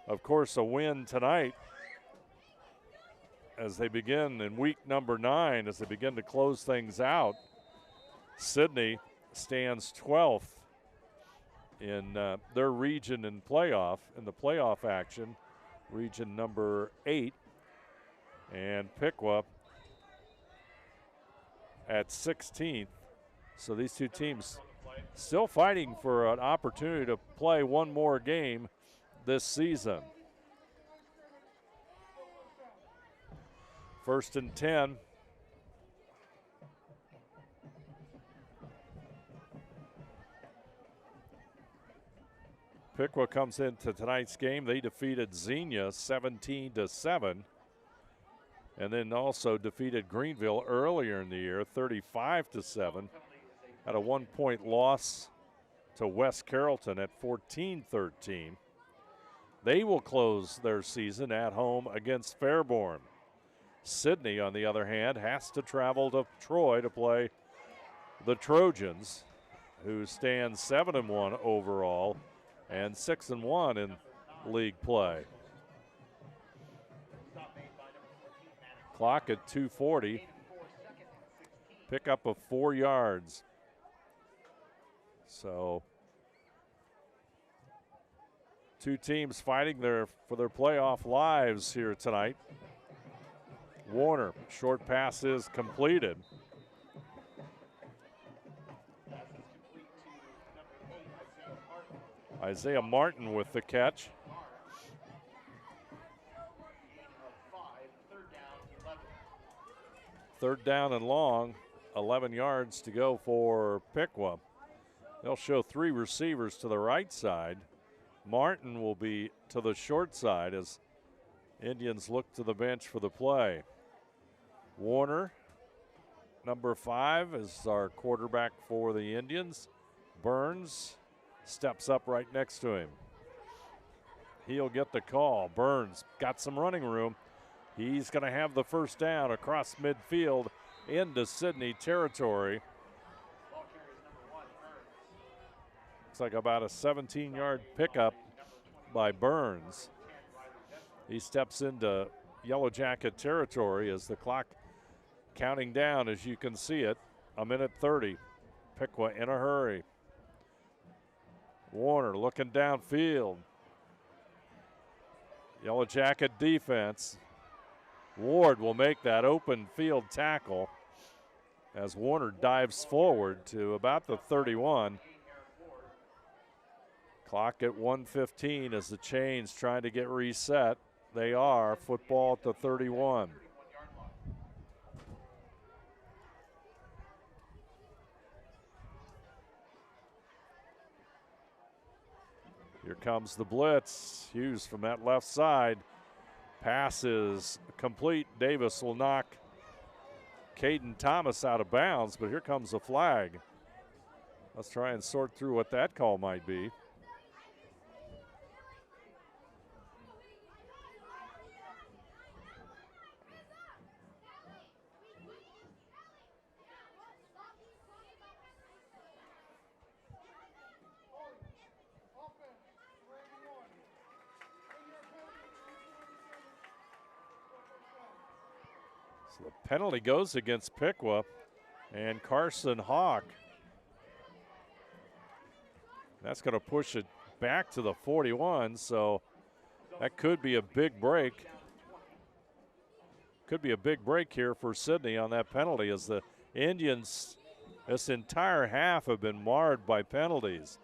A: of course, a win tonight as they begin in week number 9, as they begin to close things out. Sidney stands 12th in their region in the playoff action, region number 8, and Piqua at 16th. So these two teams still fighting for an opportunity to play one more game this season. 1st and 10. Piqua comes into tonight's game. They defeated Xenia 17-7, and then also defeated Greenville earlier in the year 35-7. Had a 1-point loss to West Carrollton at 14-13. They will close their season at home against Fairborn. Sidney, on the other hand, has to travel to Troy to play the Trojans, who stand 7-1 overall and 6-1 in league play. Clock at 2:40. Pickup of 4 yards. So two teams fighting for their playoff lives here tonight. Warner, short pass is completed. Isaiah Martin with the catch. Third down and long, 11 yards to go for Piqua. They'll show 3 receivers to the right side. Martin will be to the short side as Indians look to the bench for the play. Warner, number 5, is our quarterback for the Indians. Burns steps up right next to him. He'll get the call. Burns got some running room. He's going to have the first down across midfield into Sidney territory. Looks like about a 17-yard pickup by Burns. He steps into Yellow Jacket territory as the clock counting down, as you can see it, 1:30. Piqua in a hurry. Warner looking downfield. Yellow Jacket defense. Ward will make that open field tackle as Warner dives forward to about the 31. Clock at 1:15 as the chains trying to get reset. They are. Football at the 31. Here comes the blitz. Hughes from that left side. Pass is complete. Davis will knock Caden Thomas out of bounds, but here comes the flag. Let's try and sort through what that call might be. So the penalty goes against Piqua and Carson Hawk. That's going to push it back to the 41, so that could be a big break. Could be a big break here for Sidney on that penalty, as the Indians this entire half have been marred by penalties.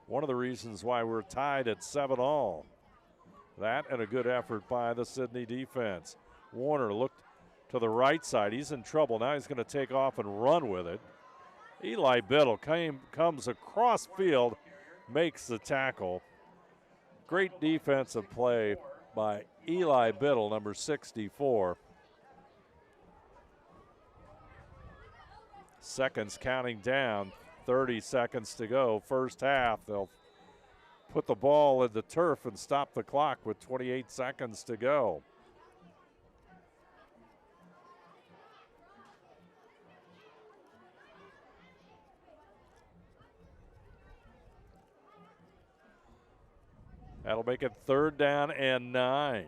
A: One of the reasons why we're tied at 7-all. That and a good effort by the Sidney defense. Warner looked to the right side. He's in trouble. Now he's going to take off and run with it. Eli Biddle comes across field, makes the tackle. Great defensive play by Eli Biddle, number 64. Seconds counting down, 30 seconds to go. First half, they'll put the ball in the turf and stop the clock with 28 seconds to go. That'll make it 3rd down and 9.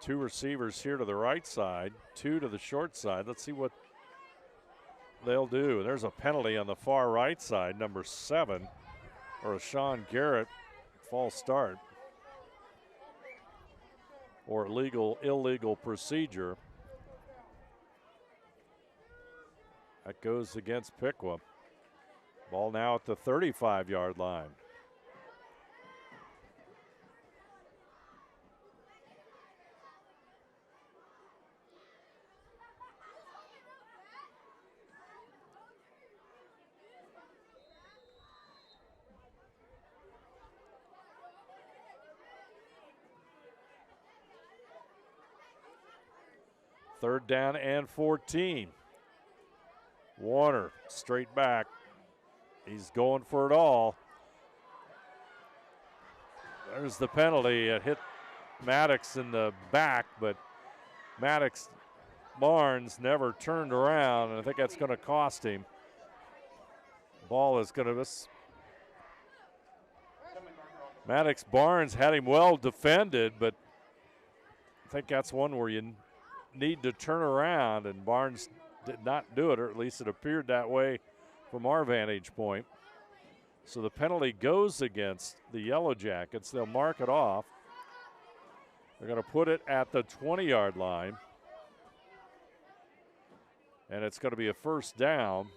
A: Two receivers here to the right side, 2 to the short side. Let's see what they'll do. There's a penalty on the far right side, number 7, or a Sean Garrett false start, or illegal procedure. That goes against Piqua. Ball now at the 35-yard line. Third down and 14. Warner straight back. He's going for it all. There's the penalty. It hit Maddox in the back, but Maddox Barnes never turned around, and I think that's going to cost him. Ball is going to miss. Maddox Barnes had him well defended, but I think that's one where you need to turn around, and Barnes did not do it, or at least it appeared that way from our vantage point. So the penalty goes against the Yellow Jackets. They'll mark it off. They're going to put it at the 20-yard line, and it's going to be a first down.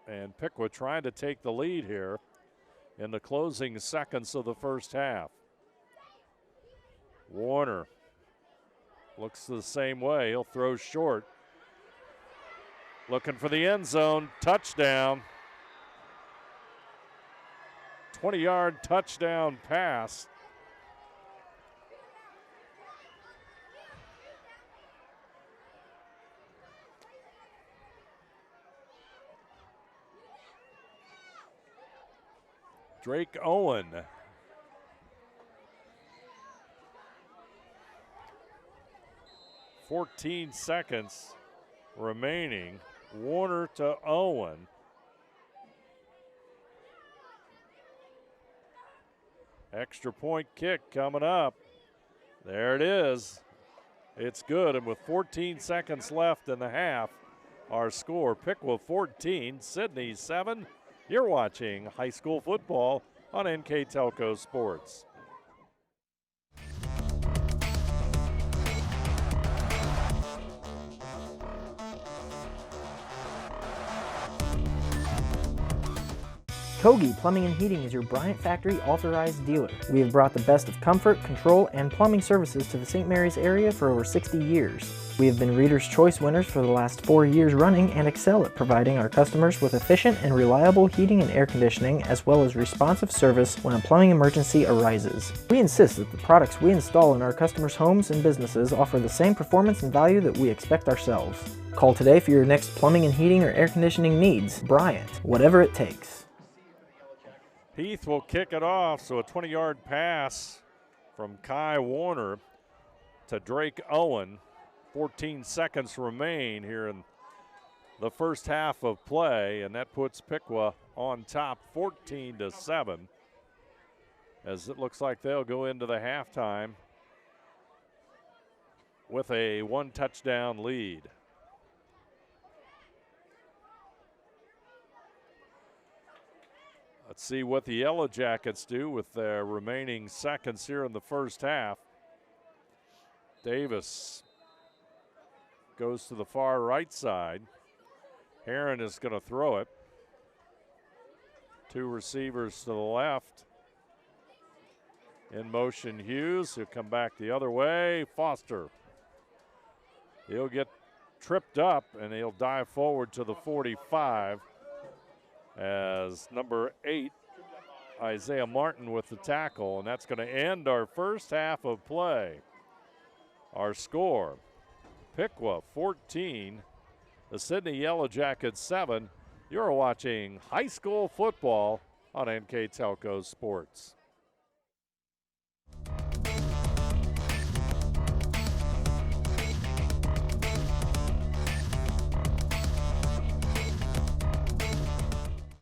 A: And Piqua trying to take the lead here in the closing seconds of the first half. Warner looks the same way. He'll throw short. Looking for the end zone. Touchdown. 20-yard touchdown pass. Drake Owen. 14 seconds remaining. Warner to Owen. Extra point kick coming up. There it is. It's good, and with 14 seconds left in the half, our score, Piqua 14, Sidney 7. You're watching high school football on NK Telco Sports.
K: Kogi Plumbing and Heating is your Bryant Factory authorized dealer. We have brought the best of comfort, control, and plumbing services to the St. Mary's area for over 60 years. We have been Reader's Choice winners for the last 4 years running and excel at providing our customers with efficient and reliable heating and air conditioning, as well as responsive service when a plumbing emergency arises. We insist that the products we install in our customers' homes and businesses offer the same performance and value that we expect ourselves. Call today for your next plumbing and heating or air conditioning needs. Bryant, whatever it takes.
A: Heath will kick it off, so a 20-yard pass from Kai Warner to Drake Owen. 14 seconds remain here in the first half of play, and that puts Piqua on top 14-7, as it looks like they'll go into the halftime with a 1-touchdown lead. Let's see what the Yellow Jackets do with their remaining seconds here in the first half. Davis goes to the far right side. Heron is going to throw it. Two receivers to the left. In motion, Hughes. He'll come back the other way. Foster. He'll get tripped up, and he'll dive forward to the 45. as number 8, Isaiah Martin with the tackle, and that's going to end our first half of play. Our score, Piqua 14, the Sidney Yellow Jackets 7. You're watching high school football on NK Telco Sports.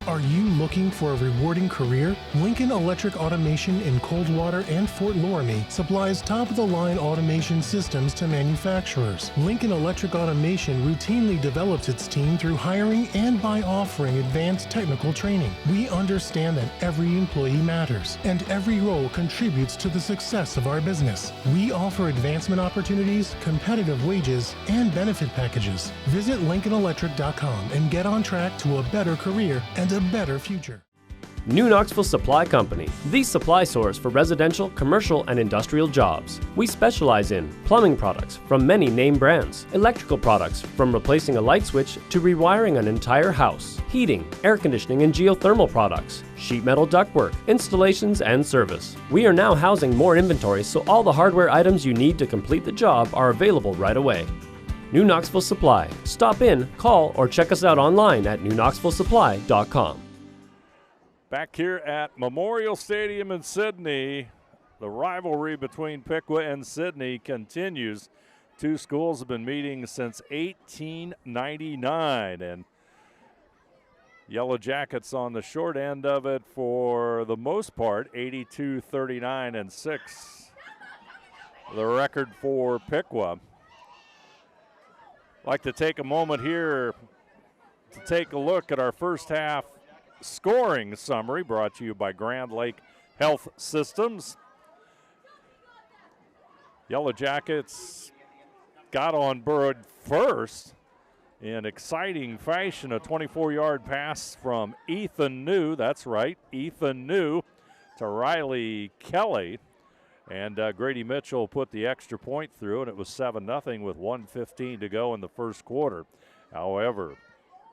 L: Are you looking for a rewarding career? Lincoln Electric Automation in Coldwater and Fort Loramie supplies top-of-the-line automation systems to manufacturers. Lincoln Electric Automation routinely develops its team through hiring and by offering advanced technical training. We understand that every employee matters, and every role contributes to the success of our business. We offer advancement opportunities, competitive wages, and benefit packages. Visit LincolnElectric.com and get on track to a better career and a better future.
M: New Knoxville Supply Company, the supply source for residential, commercial, and industrial jobs. We specialize in plumbing products from many name brands, electrical products from replacing a light switch to rewiring an entire house, heating, air conditioning, and geothermal products, sheet metal ductwork, installations, and service. We are now housing more inventory, so all the hardware items you need to complete the job are available right away. New Knoxville Supply. Stop in, call, or check us out online at newknoxvillesupply.com.
A: Back here at Memorial Stadium in Sidney, the rivalry between Piqua and Sidney continues. Two schools have been meeting since 1899, and Yellow Jackets on the short end of it for the most part, 82-39-6. The record for Piqua. I'd like to take a moment here to take a look at our first half scoring summary brought to you by Grand Lake Health Systems. Yellow Jackets got on board first in exciting fashion, a 24-yard pass from Ethan New. That's right, Ethan New to Riley Kelly. And Grady Mitchell put the extra point through, and it was 7-0 with 1:15 to go in the first quarter. However,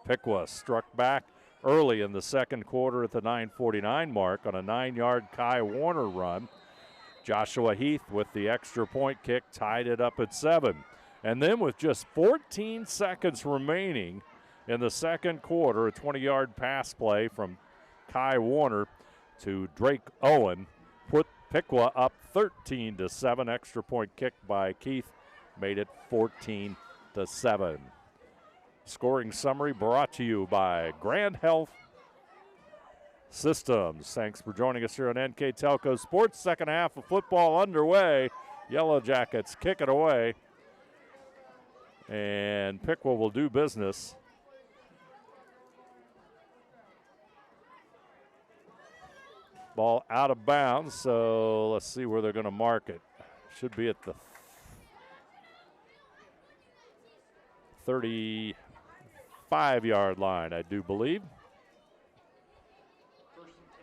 A: Piqua struck back early in the second quarter at the 9:49 mark on a 9-yard Kai Warner run. Joshua Heath with the extra point kick tied it up at 7. And then with just 14 seconds remaining in the second quarter, a 20-yard pass play from Kai Warner to Drake Owen put Piqua up 13-7. Extra point kick by Keith made it 14-7. Scoring summary brought to you by Grand Health Systems. Thanks for joining us here on NK Telco Sports. Second half of football underway. Yellow Jackets kick it away, and Piqua will do business. Ball out of bounds, so let's see where they're going to mark it. Should be at the 35-yard line, I do believe.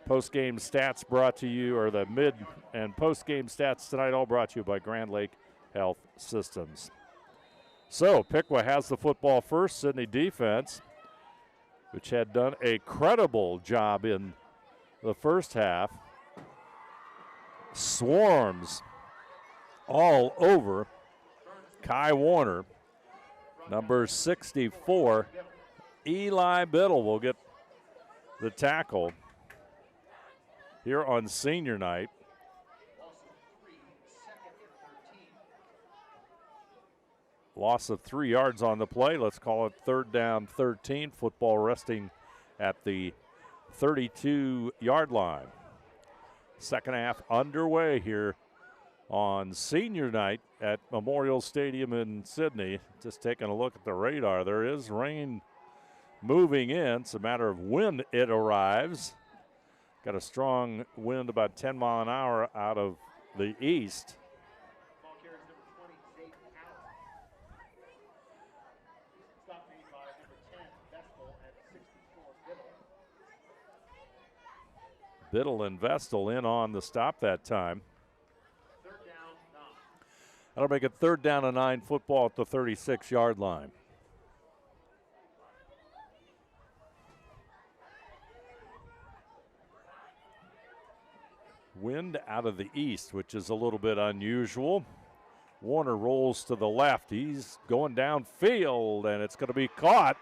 A: Post-game stats brought to you, or the mid and post-game stats tonight, all brought to you by Grand Lake Health Systems. So Piqua has the football first. Sidney defense, which had done a credible job in the first half, swarms all over Kai Warner. Number 64, Eli Biddle will get the tackle here on senior night. Loss of 3 yards on the play. Let's call it third down 13. Football resting at the 32-yard line. Second half underway here on senior night at Memorial Stadium in Sidney. Just taking a look at the radar. There is rain moving in. It's a matter of when it arrives. Got a strong wind, about 10 mile an hour out of the east. Biddle and Vestal in on the stop that time. That'll make it third down and 9 football at the 36-yard line. Wind out of the east, which is a little bit unusual. Warner rolls to the left. He's going downfield, and it's going to be caught.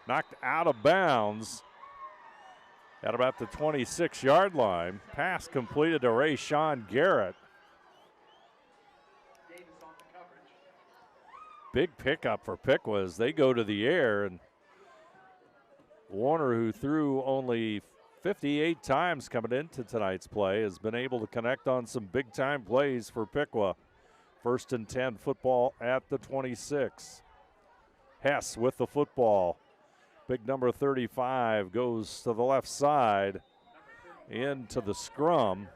A: Knocked out of bounds at about the 26-yard line. Pass completed to Rayshawn Garrett. Big pickup for Piqua as they go to the air, and Warner, who threw only 58 times coming into tonight's play, has been able to connect on some big-time plays for Piqua. 1st and 10 football at the 26. Hess with the football. Big number 35 goes to the left side into the scrum.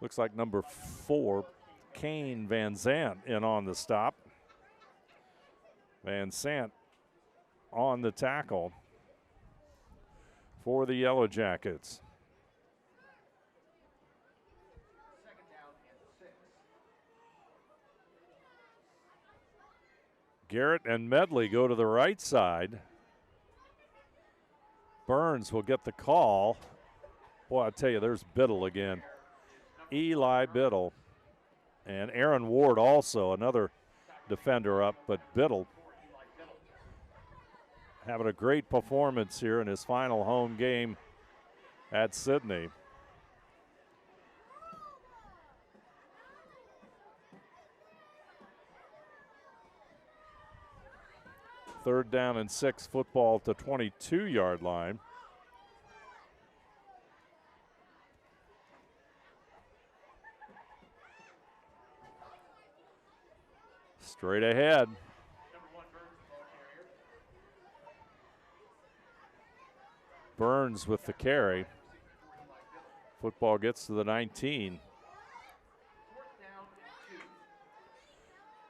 A: Looks like number 4, Kane Van Zant, in on the stop. Van Sant on the tackle for the Yellow Jackets. Garrett and Medley go to the right side. Burns will get the call. Boy, I tell you, there's Biddle again. Eli Biddle. And Aaron Ward also, another defender up, but Biddle having a great performance here in his final home game at Sidney. Third down and 6, football to 22-yard line. Straight ahead. Burns with the carry. Football gets to the 19.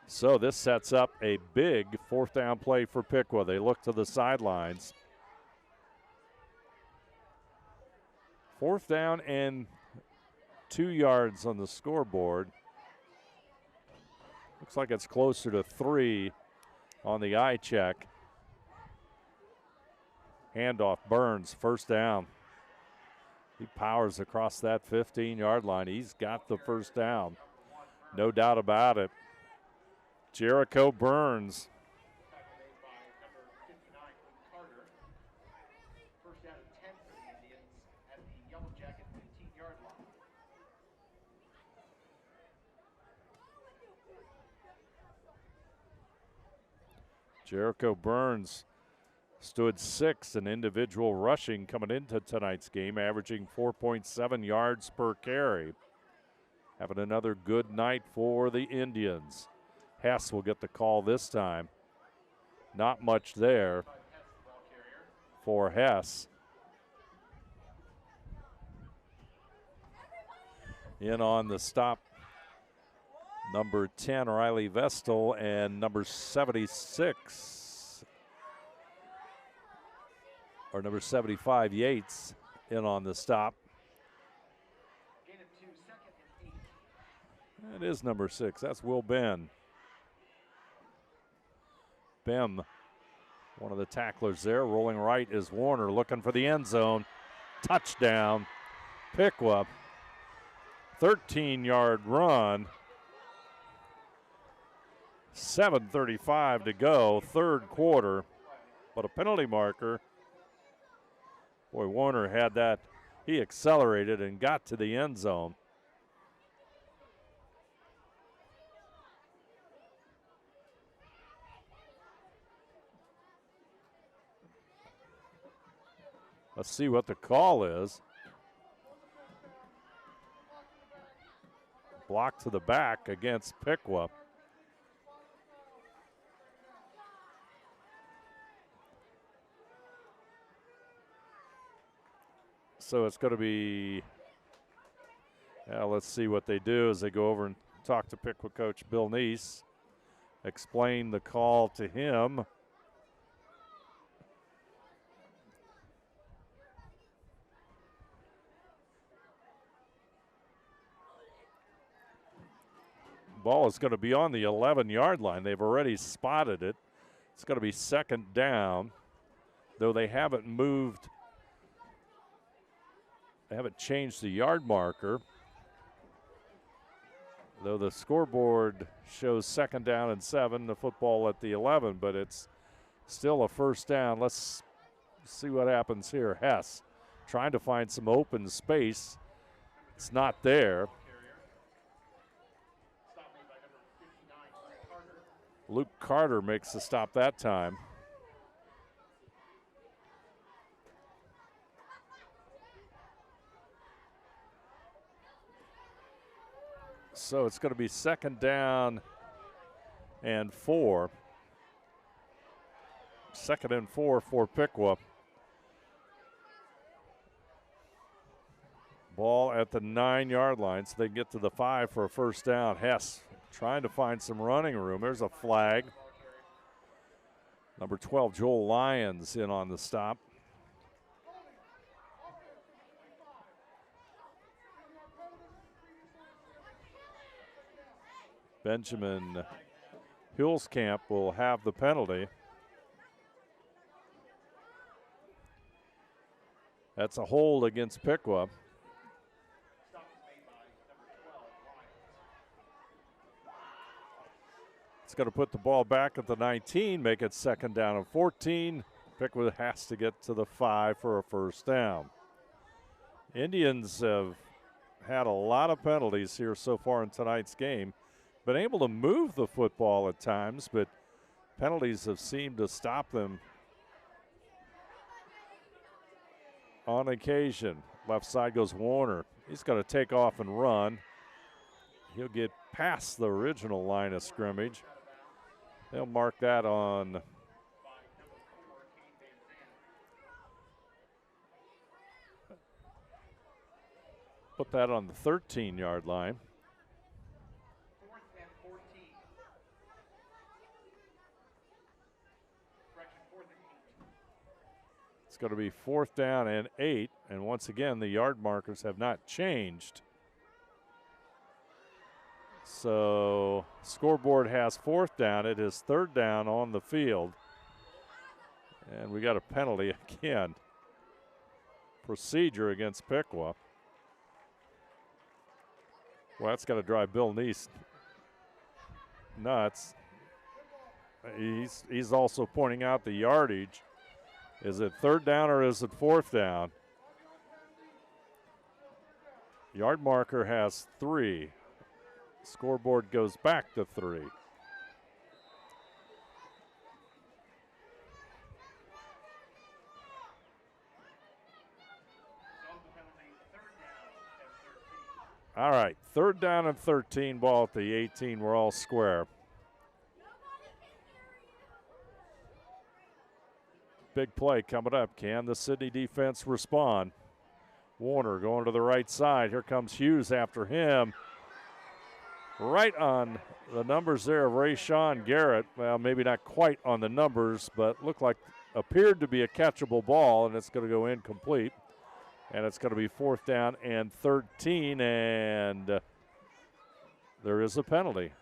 A: So this sets up a big 4th down play for Piqua. They look to the sidelines. 4th down and 2 yards on the scoreboard. Looks like it's closer to 3 on the eye check. Handoff, Burns, 1st down. He powers across that 15-yard line. He's got the 1st down. No doubt about it. Jericho Burns.
B: First down and 10 for the Indians at the Yellow Jacket 15-yard line.
A: Jericho Burns stood 6th in individual rushing coming into tonight's game, averaging 4.7 yards per carry. Having another good night for the Indians. Hess will get the call this time. Not much there for Hess. In on the stop, number 10, Riley Vestal, and number 76, or number 75, Yates, in on the stop. It is number 6. That's Will Ben. Bem, one of the tacklers there. Rolling right is Warner, looking for the end zone. Touchdown, Piqua. 13-yard run. 7:35 to go, 3rd quarter. But a penalty marker. Boy, Warner had that. He accelerated and got to the end zone. Let's see what the call is. Block to the back against Piqua. So it's going to be, let's see what they do as they go over and talk to Piqua coach Bill Neese, explain the call to him. Ball is going to be on the 11-yard line. They've already spotted it. It's going to be 2nd down, though they haven't moved They haven't changed the yard marker, though the scoreboard shows 2nd down and 7, the football at the 11, but it's still a first down. Let's see what happens here. Hess trying to find some open space. It's not there. Luke Carter makes the stop that time. So it's going to be 2nd down and 4. 2nd and 4 for Piqua. Ball at the 9-yard line, so they can get to the 5 for a first down. Hess trying to find some running room. There's a flag. Number 12, Joel Lyons, in on the stop. Benjamin Hulskamp will have the penalty. That's a hold against Piqua. It's going to put the ball back at the 19, make it 2nd down and 14. Piqua has to get to the 5 for a first down. Indians have had a lot of penalties here so far in tonight's game. Been able to move the football at times, but penalties have seemed to stop them on occasion. Left side goes Warner. He's going to take off and run. He'll get past the original line of scrimmage. They'll mark that on put that on the 13-yard line. It's going to be 4th down and 8, and once again the yard markers have not changed. So scoreboard has 4th down. It is 3rd down on the field. And we got a penalty again. Procedure against Piqua. Well, that's got to drive Bill Neese nuts. He's also pointing out the yardage. Is it 3rd down or is it 4th down? Yard marker has 3. Scoreboard goes back to 3. All right, 3rd down and 13, ball at the 18. We're all square. Big play coming up. Can the Sidney defense respond? Warner going to the right side. Here comes Hughes after him. Right on the numbers there of Rayshawn Garrett. Well, maybe not quite on the numbers, but appeared to be a catchable ball, and it's going to go incomplete. And it's going to be 4th down and 13, and there is a penalty.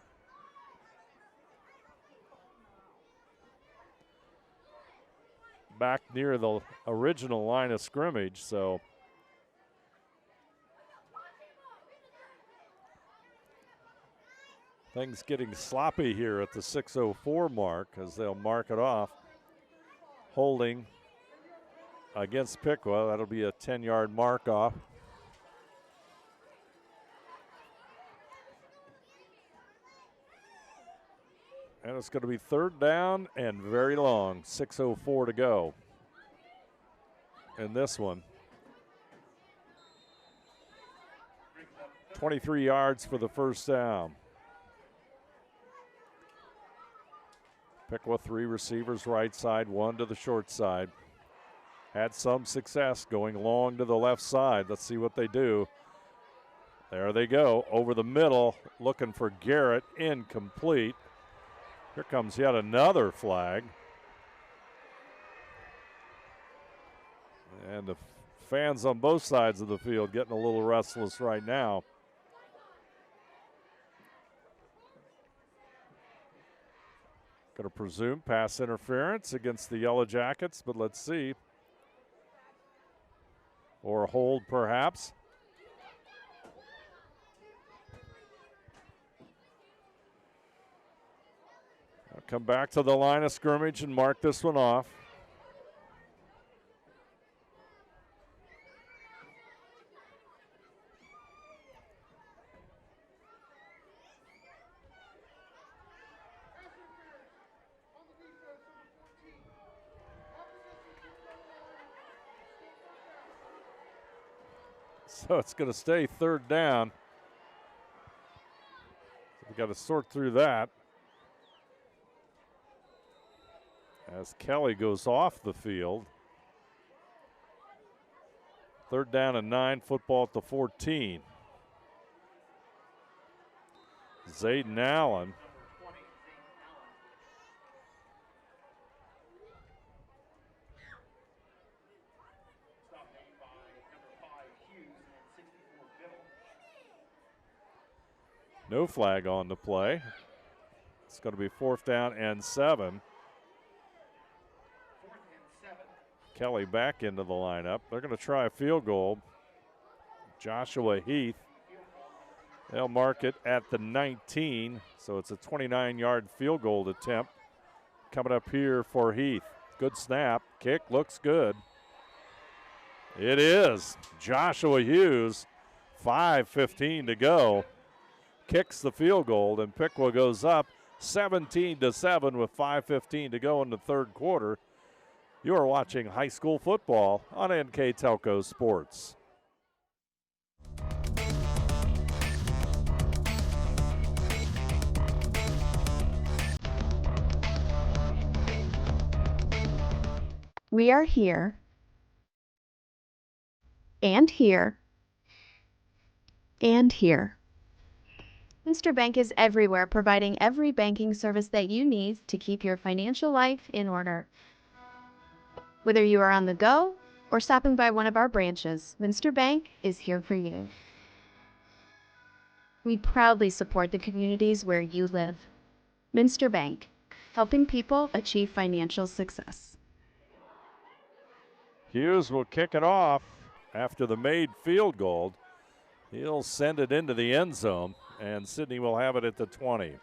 A: Back near the original line of scrimmage, so things getting sloppy here at the 6:04 mark as they'll mark it off. Holding against Piqua. That'll be a 10-yard mark off. And it's going to be 3rd down and very long. 6:04 to go in this one. 23 yards for the first down. Piqua 3 receivers right side, 1 to the short side. Had some success going long to the left side. Let's see what they do. There they go, over the middle, looking for Garrett, incomplete. Here comes yet another flag. And the fans on both sides of the field getting a little restless right now. Going to presume pass interference against the Yellow Jackets, but let's see. or a hold perhaps. I'll come back to the line of scrimmage and mark this one off. So it's going to stay third down. We've got to sort through that. As Kelly goes off the field. Third down and 9, football at the 14. Zayden Allen. No flag on the play. It's going to be 4th down and 7. Kelly back into the lineup. They're going to try a field goal. Joshua Heath. They'll mark it at the 19, so it's a 29-yard field goal attempt coming up here for Heath. Good snap. Kick looks good. It is. Joshua Hughes, 5:15 to go. Kicks the field goal, and Piqua goes up 17-7 with 5:15 to go in the third quarter. You are watching high school football on NK Telco Sports.
H: We are here, and here, and here. Minster Bank is everywhere, providing every banking service that you need to keep your financial life in order. Whether you are on the go or stopping by one of our branches, Minster Bank is here for you. We proudly support the communities where you live. Minster Bank, helping people achieve financial success.
A: Hughes will kick it off after the made field goal. He'll send it into the end zone, and Sidney will have it at the 20.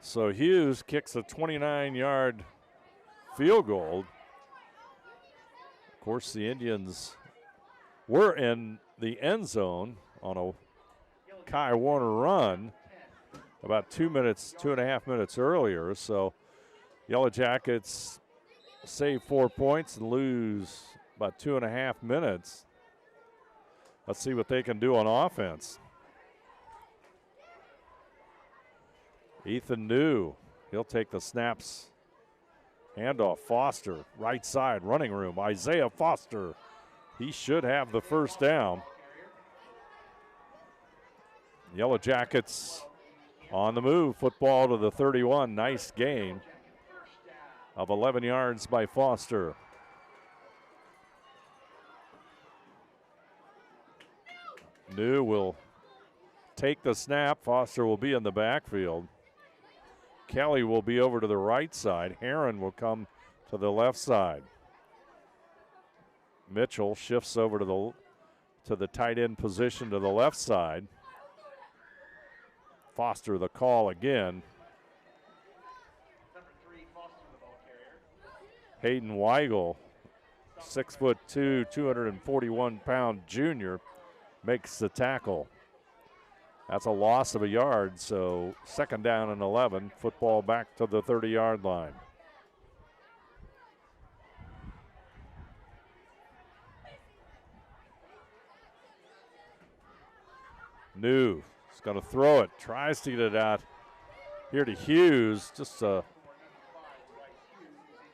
A: So Hughes kicks a 29-yard field goal. Of course, the Indians were in the end zone on a Kai Warner run about 2.5 minutes earlier. So Yellow Jackets save 4 points and lose about 2.5 minutes. Let's see what they can do on offense. Ethan New, he'll take the snaps. Handoff, Foster, right side, running room. Isaiah Foster, he should have the first down. Yellow Jackets on the move, football to the 31. Nice gain of 11 yards by Foster. New will take the snap. Foster will be in the backfield. Kelly will be over to the right side. Heron will come to the left side. Mitchell shifts over to the tight end position to the left side. Foster the call again. Hayden Weigel, 6'2", 241-pound junior, makes the tackle. That's a loss of a yard, so 2nd down and 11. Football back to the 30-yard line. New is going to throw it, tries to get it out here to Hughes, just a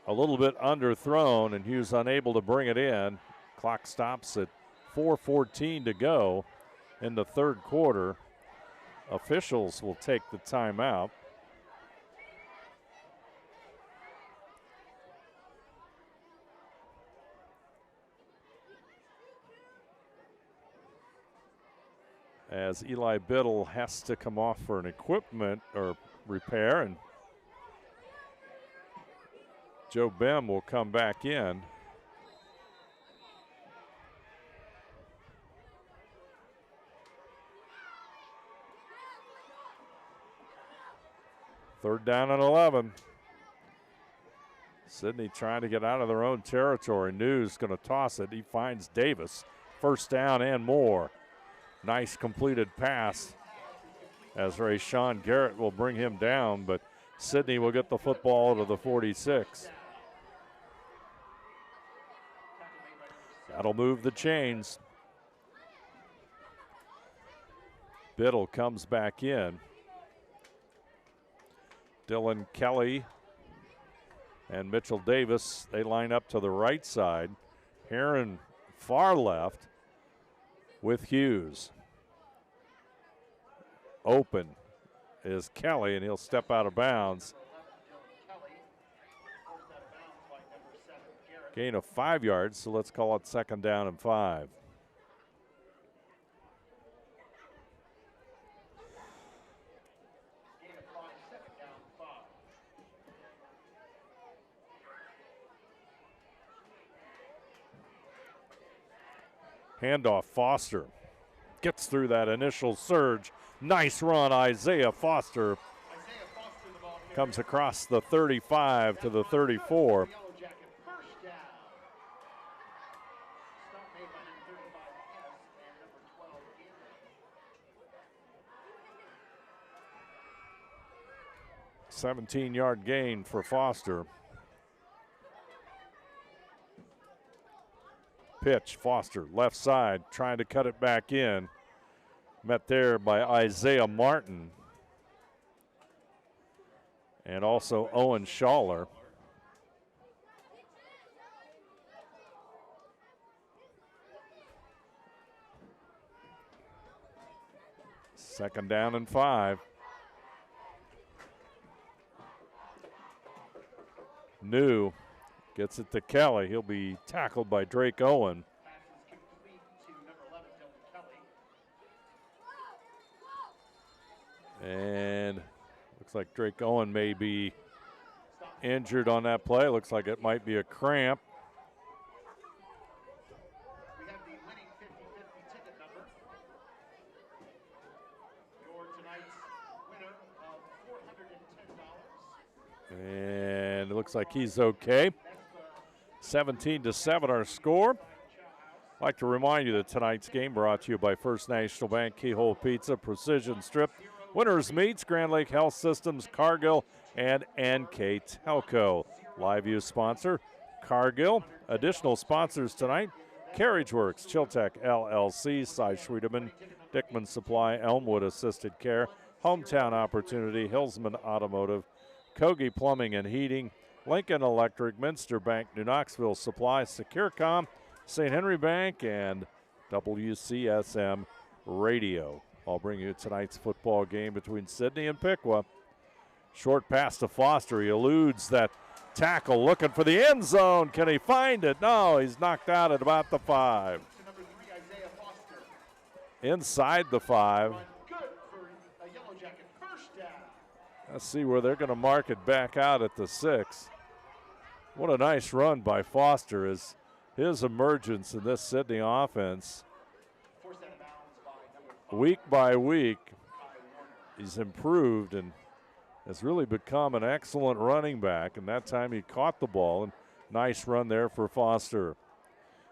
A: little bit underthrown, and Hughes unable to bring it in. Clock stops at 4:14 to go in the third quarter. Officials will take the timeout. As Eli Biddle has to come off for an equipment or repair, and Joe Bem will come back in. Third down and 11. Sidney trying to get out of their own territory. News going to toss it. He finds Davis. First down and more. Nice completed pass as Rayshawn Garrett will bring him down, but Sidney will get the football to the 46. That'll move the chains. Biddle comes back in. Dylan Kelly and Mitchell Davis, they line up to the right side. Heron far left with Hughes. Open is Kelly, and he'll step out of bounds. Gain of 5 yards, so let's call it second down and 5. Handoff, Foster gets through that initial surge. Nice run, Isaiah Foster comes across the 35 to the 34. $17-yard gain for Foster. Pitch, Foster, left side, trying to cut it back in. Met there by Isaiah Martin. And also Owen Schaller. Second down and 5. New gets it to Kelly. He'll be tackled by Drake Owen. And looks like Drake Owen may be injured on that play. Looks like it might be a cramp.
B: We have the winning 50-50 ticket number. Your tonight's winner of $410.
A: And it looks like he's okay. 17-7 our score. I'd like to remind you that tonight's game brought to you by First National Bank, Keyhole Pizza, Precision Strip, Winners Meats, Grand Lake Health Systems, Cargill, and NK Telco. Live View sponsor, Cargill. Additional sponsors tonight, Carriage Works, Chiltech LLC, Cy Schwedeman, Dickman Supply, Elmwood Assisted Care, Hometown Opportunity, Hillsman Automotive, Kogi Plumbing and Heating, Lincoln Electric, Minster Bank, New Knoxville Supply, Securcom, St. Henry Bank, and WCSM Radio. I'll bring you tonight's football game between Sidney and Piqua. Short pass to Foster. He eludes that tackle, looking for the end zone. Can he find it? No, he's knocked out at about the 5. Inside the 5. Let's see where they're going to mark it back out at the 6. What a nice run by Foster is his emergence in this Sidney offense. Week by week, he's improved and has really become an excellent running back. And that time he caught the ball, and nice run there for Foster.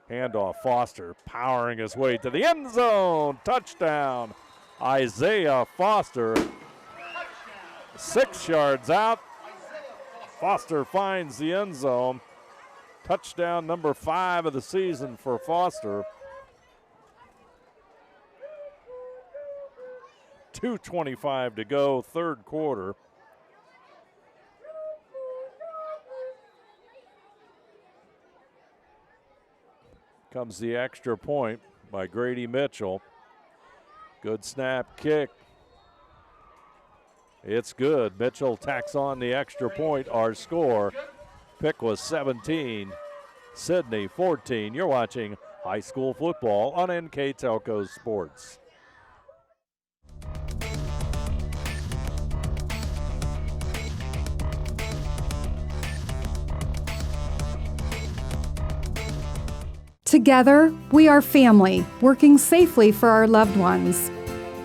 A: Handoff, Foster powering his way to the end zone. Touchdown, Isaiah Foster. 6 yards out. Foster finds the end zone. Touchdown number 5 of the season for Foster. 2:25 to go, third quarter. Comes the extra point by Grady Mitchell. Good snap kick. It's good. Mitchell tacks on the extra point. Our score, Piqua 17, Sidney 14. You're watching high school football on NK Telco Sports.
N: Together, we are family, working safely for our loved ones.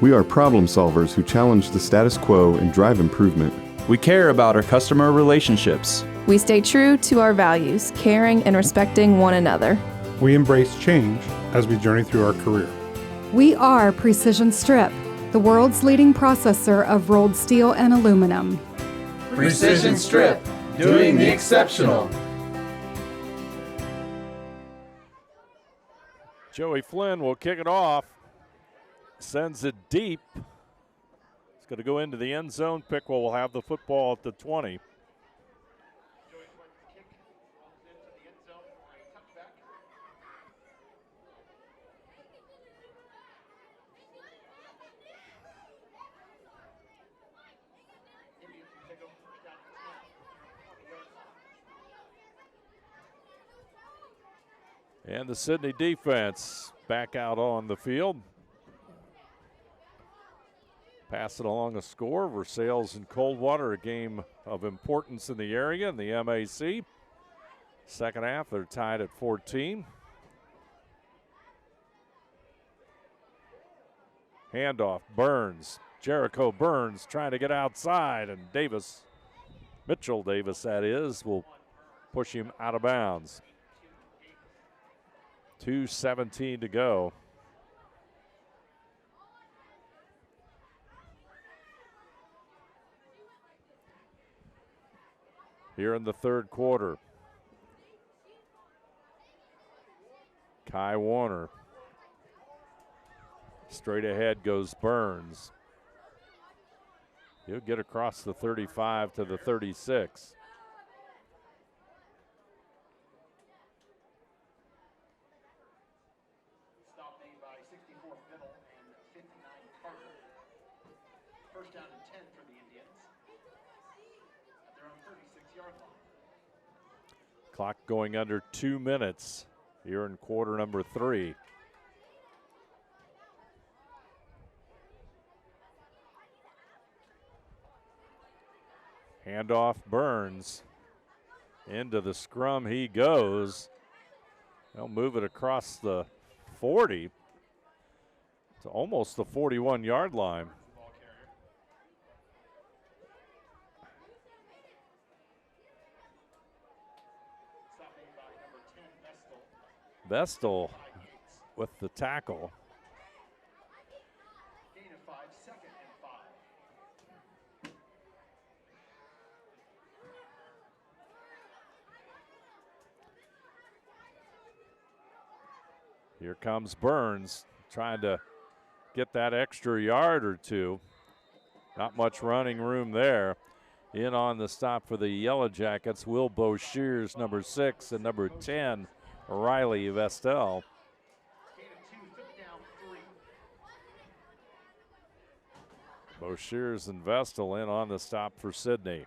O: We are problem solvers who challenge the status quo and drive improvement.
P: We care about our customer relationships.
Q: We stay true to our values, caring and respecting one another.
R: We embrace change as we journey through our career.
N: We are Precision Strip, the world's leading processor of rolled steel and aluminum.
S: Precision Strip, doing the exceptional.
A: Joey Flynn will kick it off. Sends it deep. It's going to go into the end zone. Piqua will have the football at the 20. And the Sidney defense back out on the field. Pass it along a score. Versailles and Coldwater, a game of importance in the area in the MAC. Second half, they're tied at 14. Handoff, Burns. Jericho Burns trying to get outside, and Davis, Mitchell Davis that is, will push him out of bounds. 2:17 to go. Here in the third quarter. Kai Warner. Straight ahead goes Burns. He'll get across the 35 to the 36.
B: Stop made by 64 Biddle and 59 Carter. First down and 10 for the Indians at their own 36-yard line.
A: Clock going under 2 minutes here in quarter number 3. Handoff Burns. Into the scrum he goes. They'll move it across the 40 to almost the 41-yard line. Vestal with the tackle.
B: Gain of 5, second and 5.
A: Here comes Burns trying to get that extra yard or two. Not much running room there. In on the stop for the Yellow Jackets, Will Boshears, number 6, and number 10, Riley Vestal. Boshears and Vestal in on the stop for Sidney.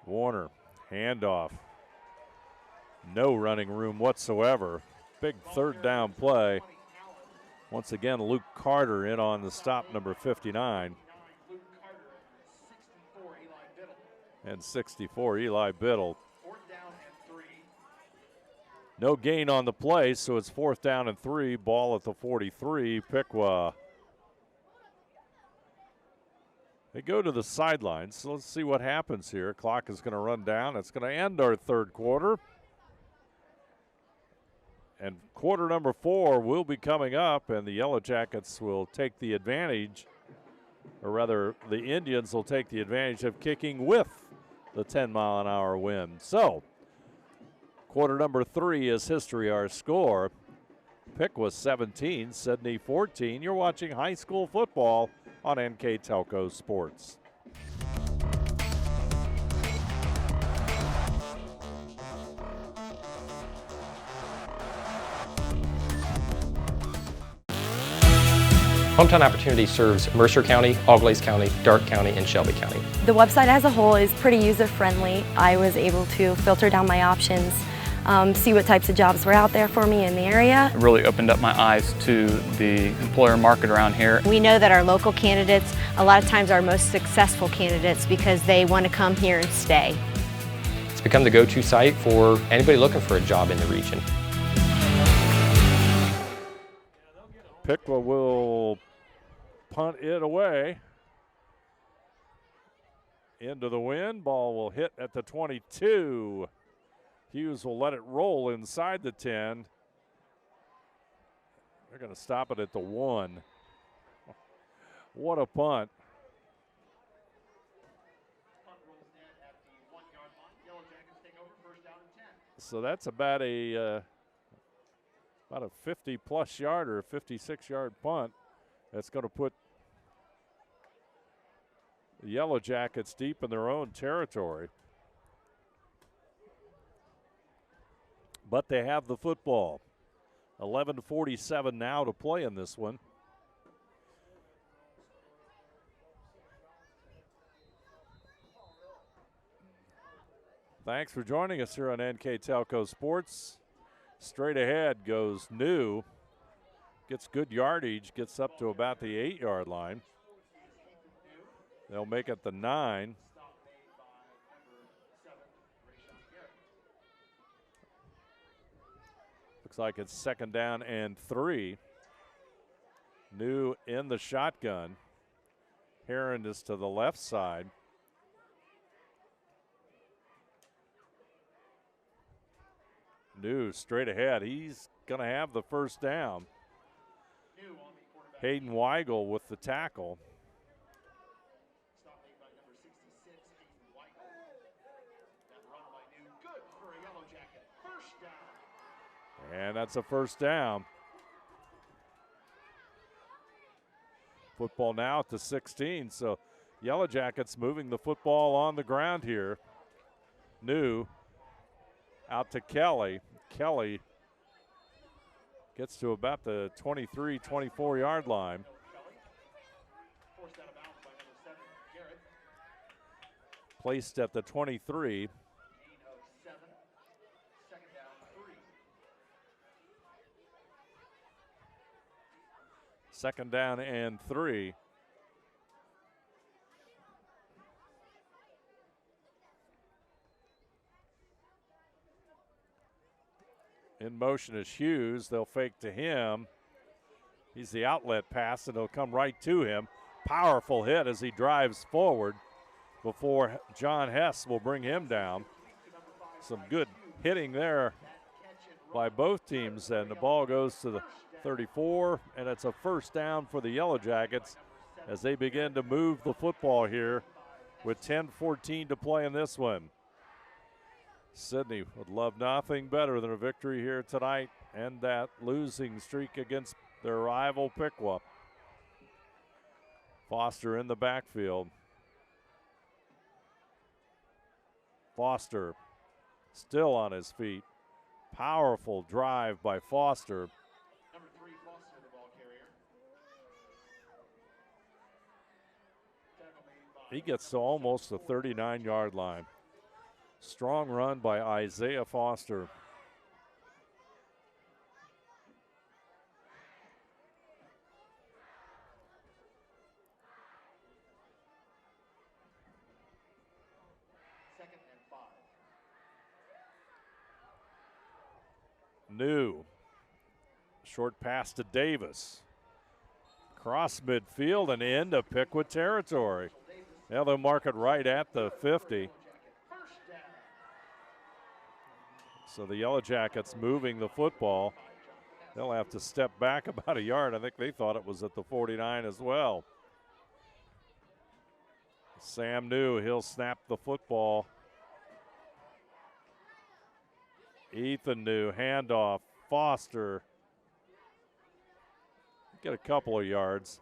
A: Warner, handoff. No running room whatsoever. Big third down play. Once again, Luke Carter in on the stop, number 59. And 64, Eli Biddle. No gain on the play, so it's 4th down and 3. Ball at the 43. Piqua. They go to the sidelines, so let's see what happens here. Clock is going to run down. It's going to end our third quarter. And quarter number 4 will be coming up, and the Yellow Jackets will take the advantage, or rather, the Indians will take the advantage of kicking with the 10-mile-an-hour wind. So, quarter number 3 is history, our score. Piqua 17, Sidney 14. You're watching high school football on NK Telco Sports.
D: Hometown Opportunity serves Mercer County, Auglaize County, Darke County, and Shelby County.
C: The website as a whole is pretty user-friendly. I was able to filter down my options see what types of jobs were out there for me in the area.
T: It really opened up my eyes to the employer market around here.
C: We know that our local candidates, a lot of times are our most successful candidates because they want to come here and stay.
D: It's become the go-to site for anybody looking for a job in the region.
A: Piqua will punt it away. Into the wind, ball will hit at the 22. Hughes will let it roll inside the 10. They're going to stop it at the 1. What a punt. So that's about a 50-plus yard or a 56-yard punt. That's going to put the Yellow Jackets deep in their own territory. But they have the football. 11:47 now to play in this one. Thanks for joining us here on NK Telco Sports. Straight ahead goes New. Gets good yardage, gets up to about the 8-yard line. They'll make it the 9. Looks like it's 2nd down and 3. New in the shotgun. Heron is to the left side. New straight ahead. He's going to have the first down. Hayden Weigel with the tackle. And that's a first down. Football now at the 16, so Yellow Jackets moving the football on the ground here. New out to Kelly. Kelly gets to about the 23, 24-yard line. Placed at the 23. Second down and 3. In motion is Hughes. They'll fake to him. He's the outlet pass, and it'll come right to him. Powerful hit as he drives forward before John Hess will bring him down. Some good hitting there by both teams, and the ball goes to the 34, and it's a first down for the Yellow Jackets as they begin to move the football here with 10:14 to play in this one. Sidney would love nothing better than a victory here tonight and that losing streak against their rival Piqua. Foster in the backfield. Foster still on his feet. Powerful drive by Foster. He gets to almost the 39-yard line. Strong run by Isaiah Foster. New. Short pass to Davis. Cross midfield and into Piqua territory. Now they'll mark it right at the 50. So the Yellow Jackets moving the football. They'll have to step back about a yard. I think they thought it was at the 49 as well. Sam New, he'll snap the football. Ethan New, handoff, Foster. Get a couple of yards.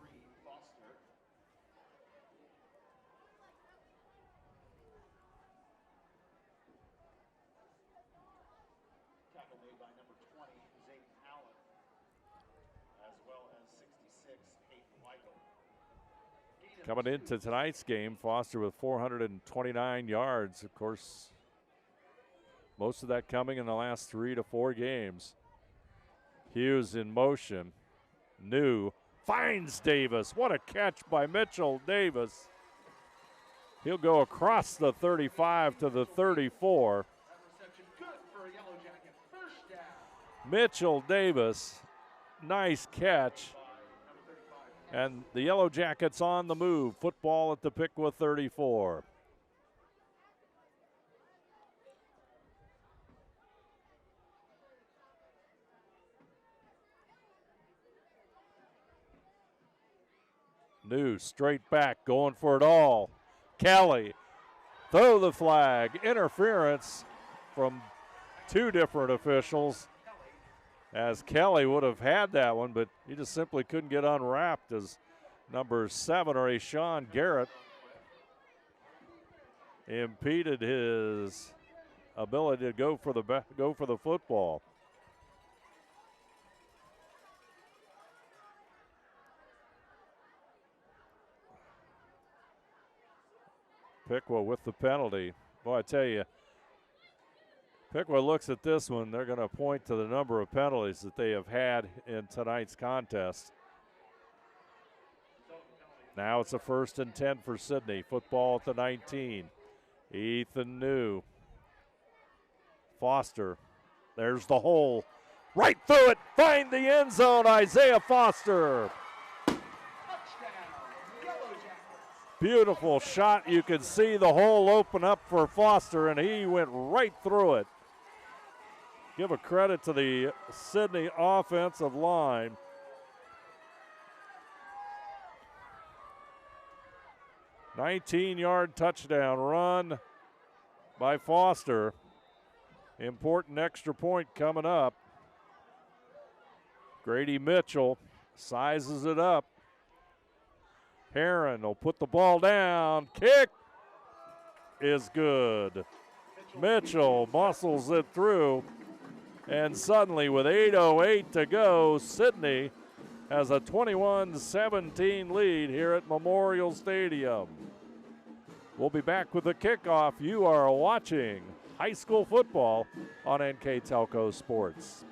A: Coming into tonight's game, Foster with 429 yards. Of course, Most of that coming in the last 3 to 4 games. Hughes in motion. New finds Davis. What a catch by Mitchell Davis. He'll go across the 35 to the 34. Mitchell Davis, nice catch. And the Yellow Jackets on the move. Football at the Piqua 34. New straight back, going for it all. Kelly, throw the flag. Interference from 2 different officials, as Kelly would have had that one, but he just simply couldn't get unwrapped as number 7, or Sean Garrett, impeded his ability to go for the football. Piqua with the penalty. Boy, I tell you, Piqua looks at this one, they're going to point to the number of penalties that they have had in tonight's contest. Now it's a 1st and 10 for Sidney. Football at the 19. Ethan New. Foster. There's the hole. Right through it. Find the end zone. Isaiah Foster. Beautiful shot. You can see the hole open up for Foster, and he went right through it. Give a credit to the Sidney offensive line. "19-yard touchdown run by Foster. Important extra point coming up. Grady Mitchell sizes it up. Heron will put the ball down. Kick is good. Mitchell muscles it through. And suddenly, with 8:08 to go, Sidney has a 21-17 lead here at Memorial Stadium. We'll be back with the kickoff. You are watching high school football on NK Telco Sports.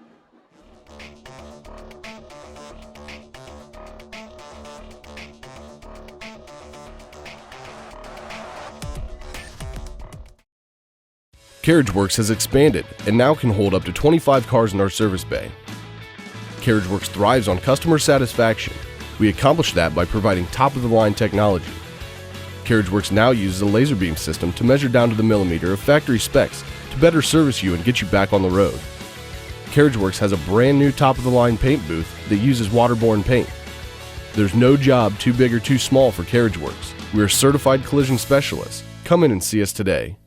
G: CarriageWorks has expanded and now can hold up to 25 cars in our service bay. CarriageWorks thrives on customer satisfaction. We accomplish that by providing top-of-the-line technology. CarriageWorks now uses a laser beam system to measure down to the millimeter of factory specs to better service you and get you back on the road. CarriageWorks has a brand new top-of-the-line paint booth that uses waterborne paint. There's no job too big or too small for CarriageWorks. We are certified collision specialists. Come in and see us today.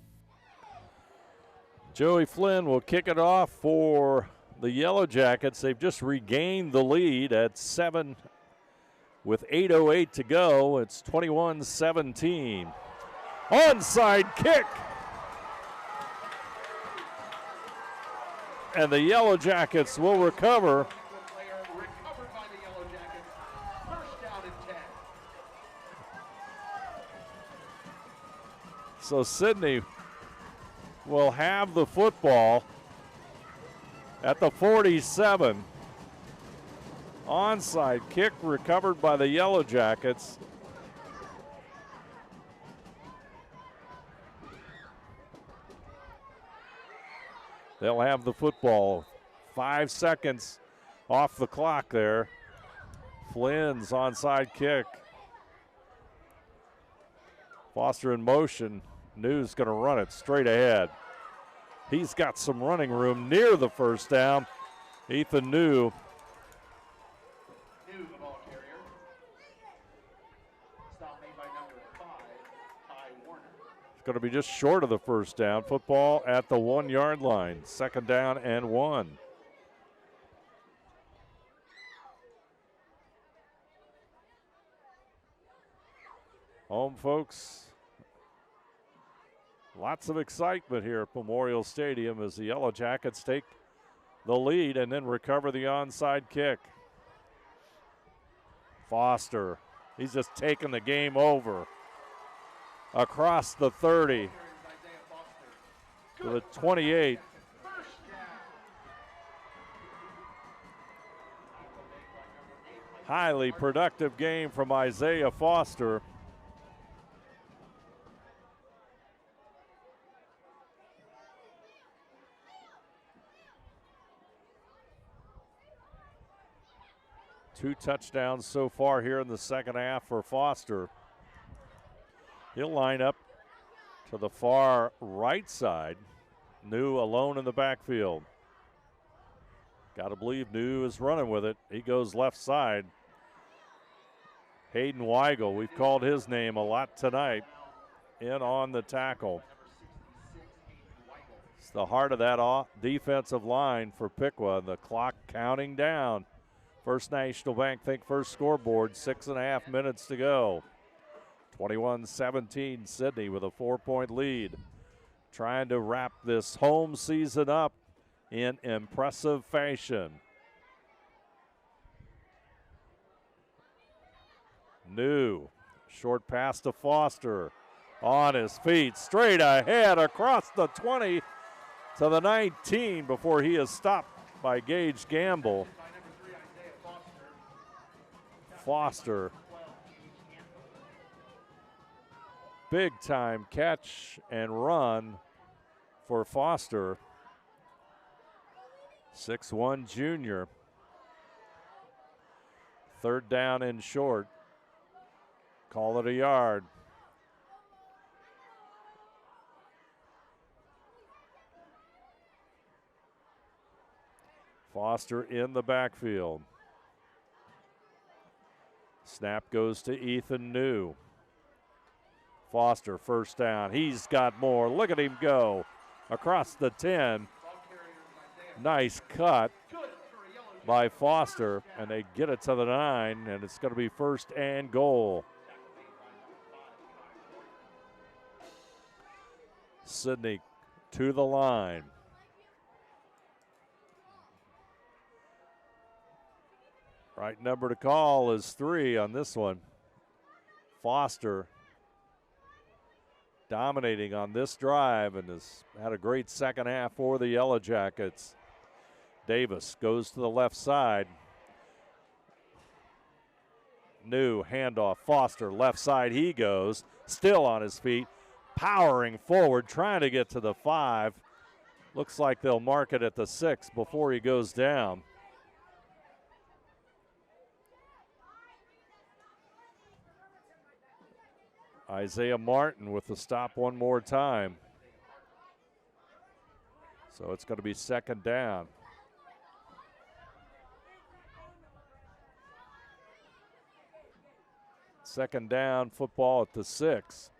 A: Joey Flynn will kick it off for the Yellow Jackets. They've just regained the lead at 7 with 8:08 to go. It's 21-17. Onside kick. And the Yellow Jackets will recover. So Sidney will have the football at the 47. Onside kick recovered by the Yellow Jackets. They'll have the football. 5 seconds off the clock there. Flynn's onside kick. Foster in motion. New's going to run it straight ahead. He's got some running room near the first down. Ethan New.
B: New, the ball carrier. Stop made by number 5, Ty Warner.
A: It's going to be just short of the first down. Football at the 1-yard line. 2nd down and 1. Home folks. Lots of excitement here at Memorial Stadium as the Yellow Jackets take the lead and then recover the onside kick. Foster, he's just taking the game over. Across the 30 to the 28. highly productive game from Isaiah Foster. Two touchdowns so far here in the second half for Foster. He'll line up to the far right side. New alone in the backfield. Got to believe New is running with it. He goes left side. Hayden Weigel, we've called his name a lot tonight, in on the tackle. It's the heart of that defensive line for Piqua. The clock counting down. First National Bank Think First scoreboard, 6.5 minutes to go. 21-17, Sidney with a 4-point lead. Trying to wrap this home season up in impressive fashion. New, short pass to Foster. On his feet, straight ahead across the 20 to the 19 before he is stopped by Gage Gamble. Foster, big time catch and run for Foster. 6'1" junior. Third down and short. Call it a yard. Foster in the backfield. Snap goes to Ethan New. Foster, first down. He's got more. Look at him go across the 10. Nice cut by Foster, and they get it to the 9, and it's going to be first and goal. Sidney to the line. Right number to call is 3 on this one. Foster dominating on this drive and has had a great second half for the Yellow Jackets. Davis goes to the left side. New handoff. Foster, left side he goes. Still on his feet. Powering forward, trying to get to the 5. Looks like they'll mark it at the 6 before he goes down. Isaiah Martin with the stop one more time. So it's going to be second down. Second down football at the 6.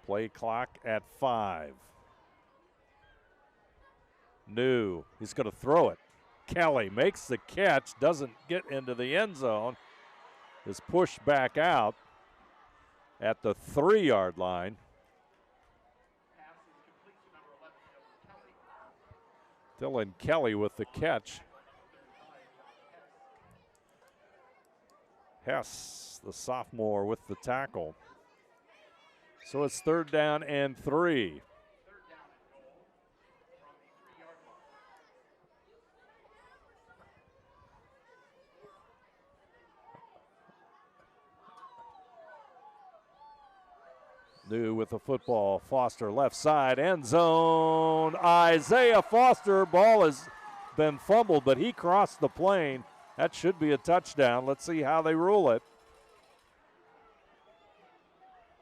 A: Play clock at 5. New, he's going to throw it. Kelly makes the catch, doesn't get into the end zone, is pushed back out at the 3-yard line. Dylan Kelly with the catch. Hess, the sophomore, with the tackle. So it's third down and 3. New with the football. Foster left side, end zone. Isaiah Foster, ball has been fumbled, but he crossed the plane. That should be a touchdown. Let's see how they rule it.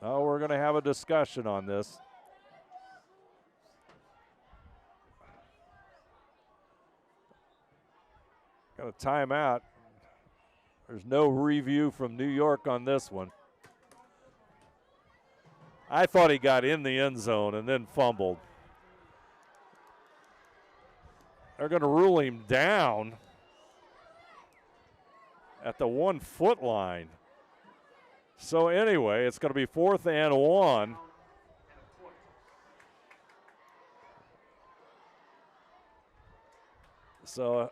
A: Oh, we're going to have a discussion on this. Got a timeout. There's no review from New York on this one. I thought he got in the end zone and then fumbled. They're going to rule him down at the 1-foot line. So anyway, it's going to be 4th and 1. So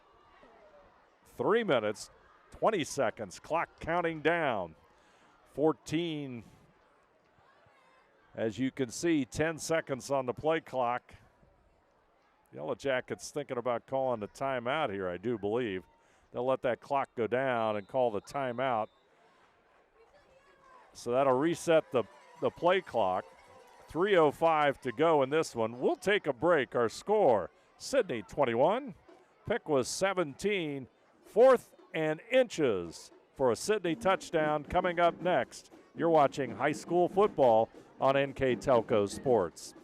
A: 3 minutes, 20 seconds, clock counting down. 14 As you can see, 10 seconds on the play clock. Yellow Jackets thinking about calling the timeout here, I do believe. They'll let that clock go down and call the timeout. So that'll reset the play clock. 3:05 to go in this one. We'll take a break. Our score, Sidney 21, Piqua 17, 4th and inches for a Sidney touchdown coming up next. You're watching high school football on NK Telco Sports.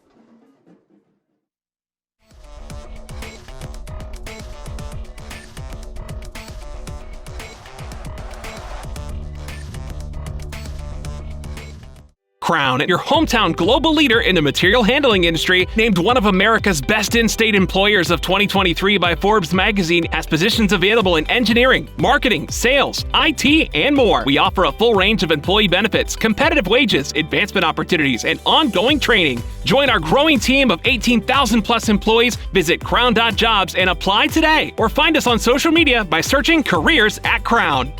U: Crown, your hometown global leader in the material handling industry, named one of America's best in-state employers of 2023 by Forbes magazine, has positions available in engineering, marketing, sales, IT, and more. We offer a full range of employee benefits, competitive wages, advancement opportunities, and ongoing training. Join our growing team of 18,000 plus employees. Visit crown.jobs and apply today, or find us on social media by searching Careers at Crown.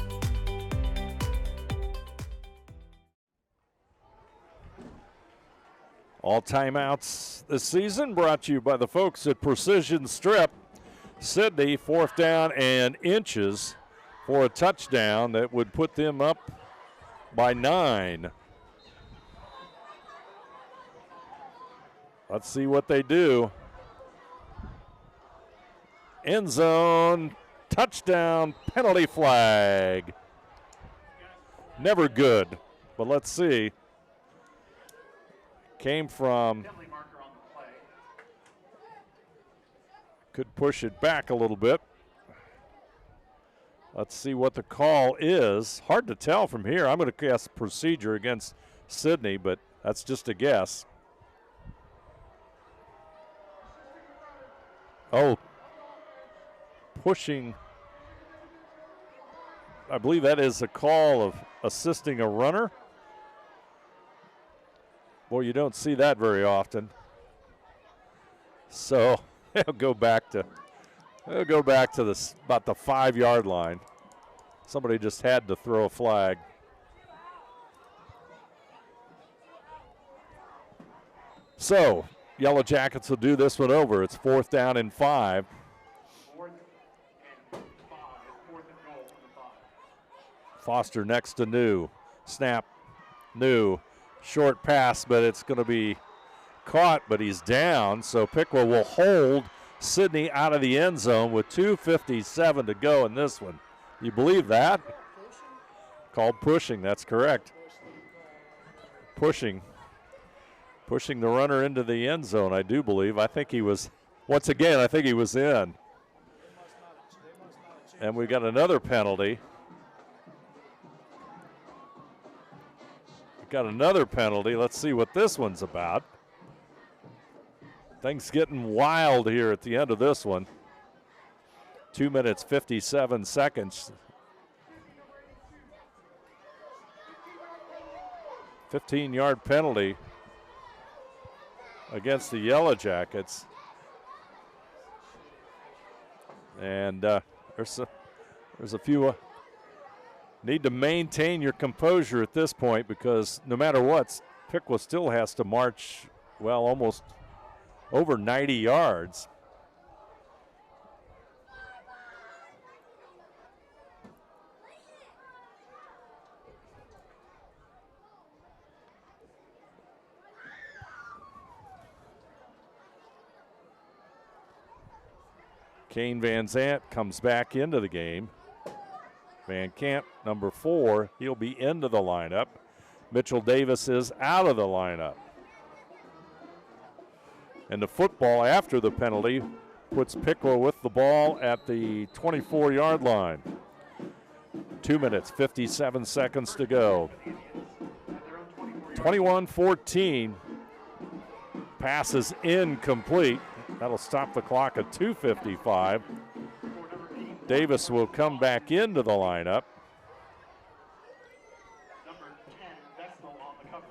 A: All timeouts this season brought to you by the folks at Precision Strip. Sidney, 4th down and inches for a touchdown that would put them up by 9. Let's see what they do. End zone, touchdown, penalty flag. Never good, but let's see. Came from, could push it back a little bit. Let's see what the call is. Hard to tell from here. I'm going to guess procedure against Sidney, but that's just a guess. Oh, pushing. I believe that is a call of assisting a runner. Boy, you don't see that very often. So they'll go back to this about the 5-yard line. Somebody just had to throw a flag. So Yellow Jackets will do this one over. It's 4th down and 5. Foster next to New. Snap, New. Short pass, but it's going to be caught, but he's down. So Piqua will hold Sidney out of the end zone with 2:57 to go in this one. You believe that? Called pushing, that's correct. Pushing the runner into the end zone, I do believe. I think he was, once again, I think he was in. And we got another penalty. Got another penalty. Let's see what this one's about. Things getting wild here at the end of this one. 2 minutes, 57 seconds. 15-yard penalty against the Yellow Jackets. And there's a few. Need to maintain your composure at this point, because no matter what, Piqua still has to march, well, almost over 90 yards. Kane Van Zant comes back into the game. Van Camp, number 4, he'll be into the lineup. Mitchell Davis is out of the lineup. And the football after the penalty puts Piqua with the ball at the 24-yard line. 2 minutes, 57 seconds to go. 21-14. Pass is incomplete. That'll stop the clock at 2:55. Davis will come back into the lineup.
B: Number 10, Vestal on the coverage.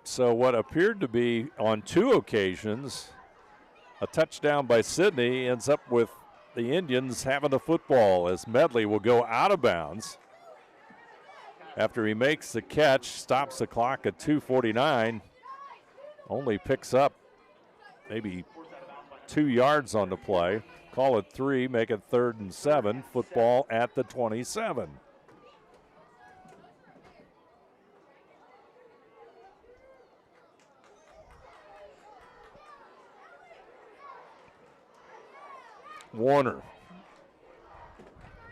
A: So what appeared to be on 2 occasions a touchdown by Sidney ends up with the Indians having the football as Medley will go out of bounds after he makes the catch, stops the clock at 2:49, only picks up maybe 2 yards on the play. Call it 3, make it 3rd and 7, football at the 27. Warner,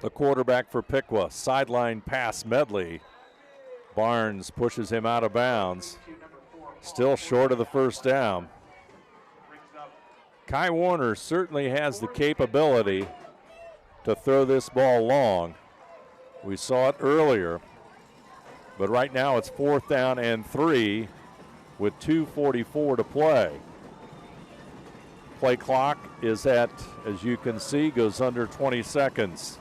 A: the quarterback for Piqua, sideline pass Medley. Barnes pushes him out of bounds. Still short of the first down. Kai Warner certainly has the capability to throw this ball long. We saw it earlier, but right now it's 4th down and 3 with 2:44 to play. Play clock is at, as you can see, goes under 20 seconds.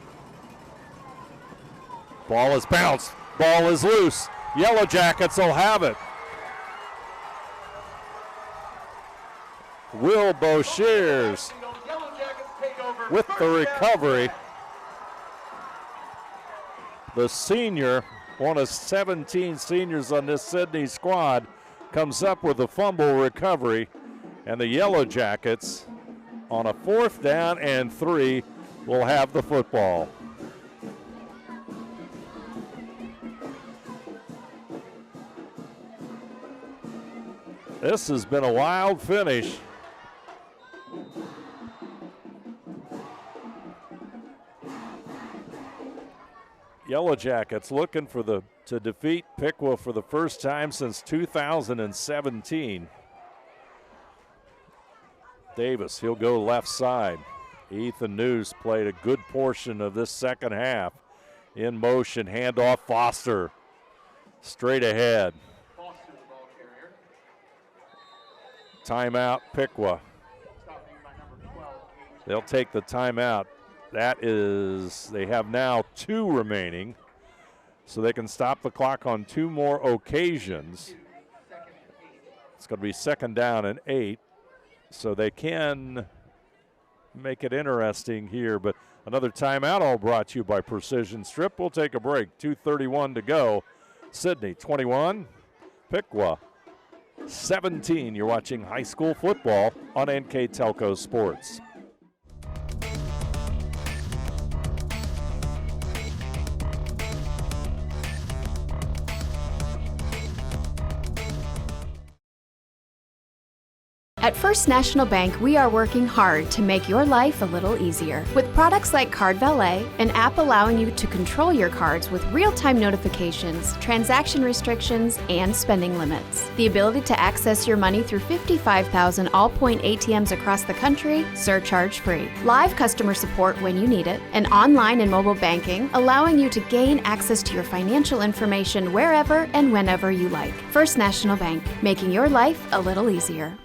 A: Ball is bounced. Ball is loose. Yellow Jackets will have it. Will Boshears with the recovery. The senior, one of 17 seniors on this Sidney squad, comes up with a fumble recovery. And the Yellow Jackets, on a 4th down and 3, will have the football. This has been a wild finish. Yellow Jackets looking for to defeat Piqua for the first time since 2017. Davis, he'll go left side. Ethan News played a good portion of this second half. In motion, handoff Foster. Straight ahead. Timeout, Piqua. They'll take the timeout. That is, they have now 2 remaining, so they can stop the clock on 2 more occasions. It's going to be 2nd down and 8. So they can make it interesting here, but another timeout all brought to you by Precision Strip. We'll take a break. 2:31 to go. Sidney 21, Piqua 17. You're watching high school football on NK Telco Sports.
H: At First National Bank, we are working hard to make your life a little easier. With products like Card Valet, an app allowing you to control your cards with real-time notifications, transaction restrictions, and spending limits. The ability to access your money through 55,000 all-point ATMs across the country, surcharge-free. Live customer support when you need it, and online and mobile banking, allowing you to gain access to your financial information wherever and whenever you like. First National Bank, making your life a little easier.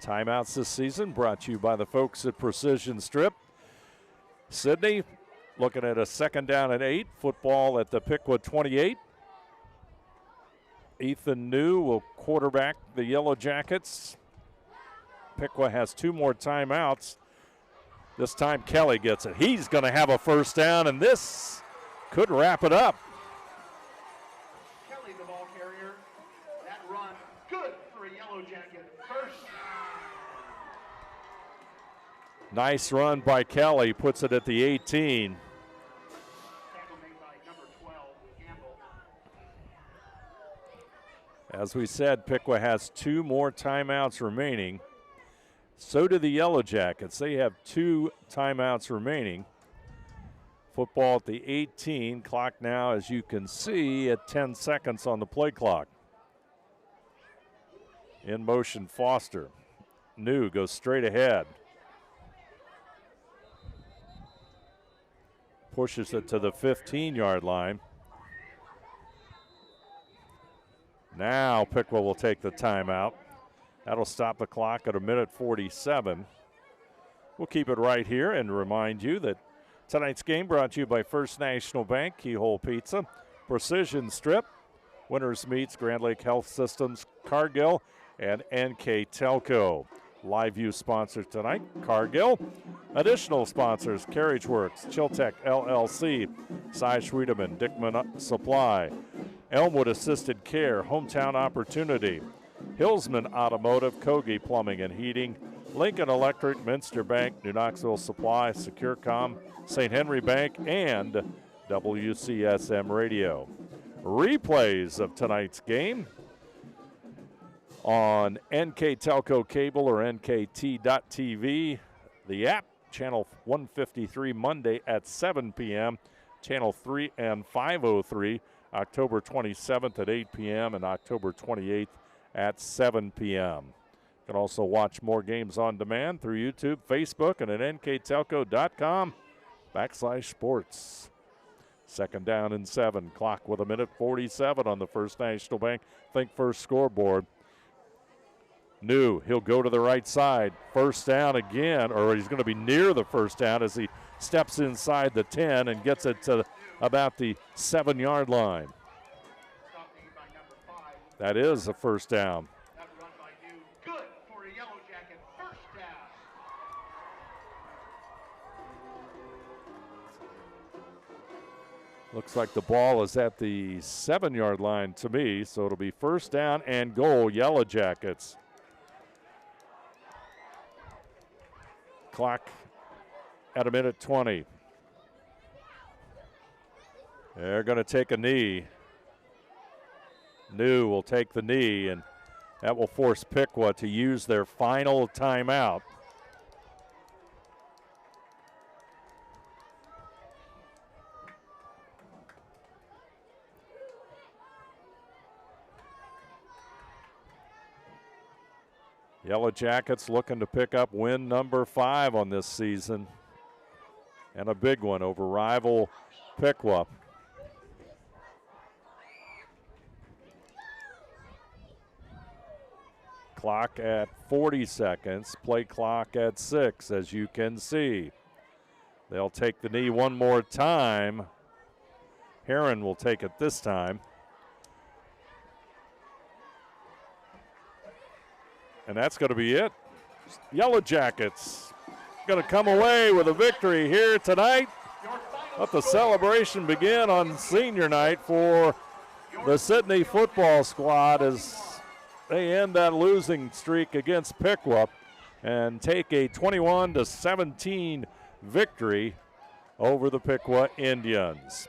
A: Timeouts this season brought to you by the folks at Precision Strip. Sidney looking at a 2nd down and 8. Football at the Piqua 28. Ethan New will quarterback the Yellow Jackets. Piqua has 2 more timeouts. This time Kelly gets it. He's going to have a 1st down, and this could wrap it up.
B: Kelly, the ball carrier. That run, good for a Yellow Jacket. 1st.
A: Nice run by Kelly, puts it at the 18. As we said, Piqua has 2 more timeouts remaining. So do the Yellow Jackets. They have 2 timeouts remaining. Football at the 18. Clock now, as you can see, at 10 seconds on the play clock. In motion, Foster. New goes straight ahead. Pushes it to the 15-yard line. Now Piqua will take the timeout. That'll stop the clock at 1:47. We'll keep it right here and remind you that tonight's game brought to you by First National Bank, Keyhole Pizza, Precision Strip, Winners Meats, Grand Lake Health Systems, Cargill, and NK Telco. Live View sponsors tonight, Cargill. Additional sponsors, Carriage Works, Chiltech LLC, Cy Schwedeman, Dickman Supply, Elmwood Assisted Care, Hometown Opportunity, Hillsman Automotive, Kogi Plumbing and Heating, Lincoln Electric, Minster Bank, New Knoxville Supply, SecureCom, St. Henry Bank, and WCSM Radio. Replays of tonight's game on NK Telco Cable or NKT.TV. The app, Channel 153, Monday at 7 p.m. Channel 3 and 503, October 27th at 8 p.m. and October 28th at 7 p.m. You can also watch more games on demand through YouTube, Facebook, and at nktelco.com/sports. Second down and 7. Clock with 1:47 on the First National Bank Think First scoreboard. New, he'll go to the right side. First down again, or he's going to be near the first down as he steps inside the 10 and gets it to about the 7-yard line. That is a first down.
B: That run by New, good for a Yellow Jacket first down.
A: Looks like the ball is at the 7-yard line to me, so it'll be first down and goal, Yellow Jackets. Clock at 1:20. They're going to take a knee. New will take the knee, and that will force Piqua to use their final timeout. Yellow Jackets looking to pick up win number 5 on this season, and a big one over rival Piqua. Clock at 40 seconds, play clock at 6, as you can see. They'll take the knee one more time. Heron will take it this time. And that's going to be it. Yellow Jackets going to come away with a victory here tonight. Let the celebration begin on senior night for the Sidney football squad as they end that losing streak against Piqua and take a 21-17 victory over the Piqua Indians.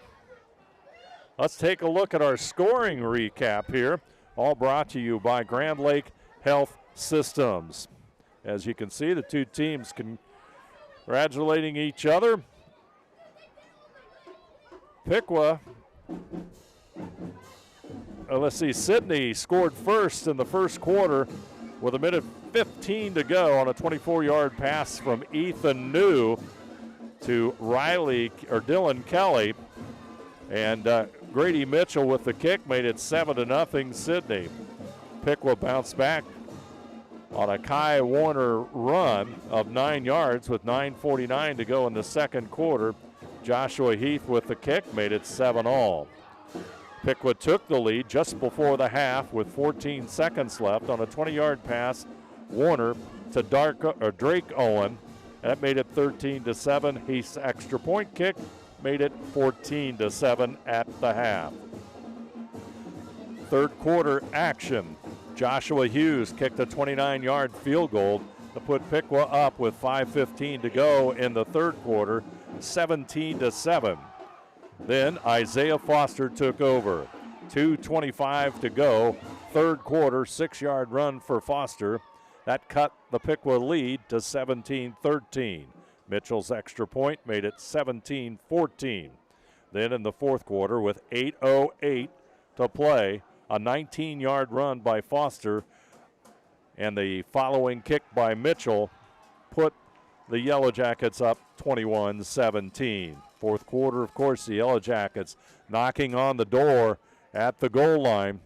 A: Let's take a look at our scoring recap here, all brought to you by Grand Lake Health Systems. As you can see, the two teams congratulating each other. Piqua, let's see, Sidney scored first in the first quarter with 1:15 to go on a 24-yard pass from Ethan New to Dylan Kelly. And Grady Mitchell with the kick made it 7-0 Sidney. Piqua bounced back on a Kai Warner run of 9 yards with 9:49 to go in the second quarter. Joshua Heath with the kick made it 7-all. Piqua took the lead just before the half with 14 seconds left on a 20-yard pass. Warner to Drake Owen. That made it 13-7. Heath's extra point kick made it 14-7 at the half. Third quarter action. Joshua Hughes kicked a 29-yard field goal to put Piqua up with 5:15 to go in the third quarter, 17-7. Then Isaiah Foster took over. 2:25 to go, third quarter, 6-yard run for Foster. That cut the Piqua lead to 17-13. Mitchell's extra point made it 17-14. Then in the fourth quarter, with 8:08 to play, a 19-yard run by Foster and the following kick by Mitchell put the Yellow Jackets up 21-17. Fourth quarter, of course, the Yellow Jackets knocking on the door at the goal line.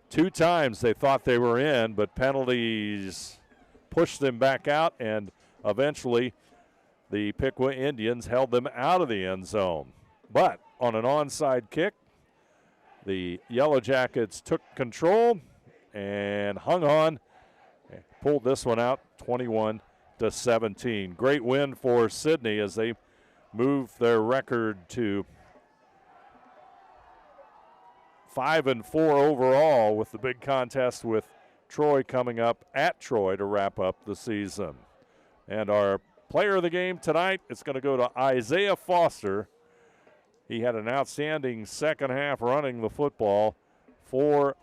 A: 2 times they thought they were in, but penalties pushed them back out, and eventually the Piqua Indians held them out of the end zone. But on an onside kick, the Yellow Jackets took control and hung on pulled this one out 21-17. Great win for Sidney as they move their record to 5-4 overall, with the big contest with Troy coming up at Troy to wrap up the season. And our player of the game tonight is going to go to Isaiah Foster. He had an outstanding second half running the football for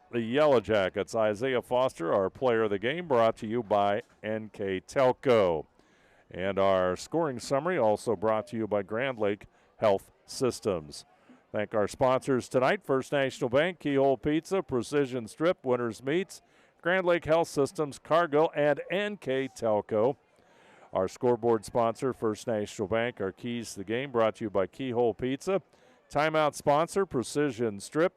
A: the Yellow Jackets. Isaiah Foster, our player of the game, brought to you by NK Telco. And our scoring summary also brought to you by Grand Lake Health Systems. Thank our sponsors tonight: First National Bank, Keyhole Pizza, Precision Strip, Winners Meats, Grand Lake Health Systems, Cargill, and NK Telco. Our scoreboard sponsor, First National Bank. Our keys to the game brought to you by Keyhole Pizza. Timeout sponsor, Precision Strip.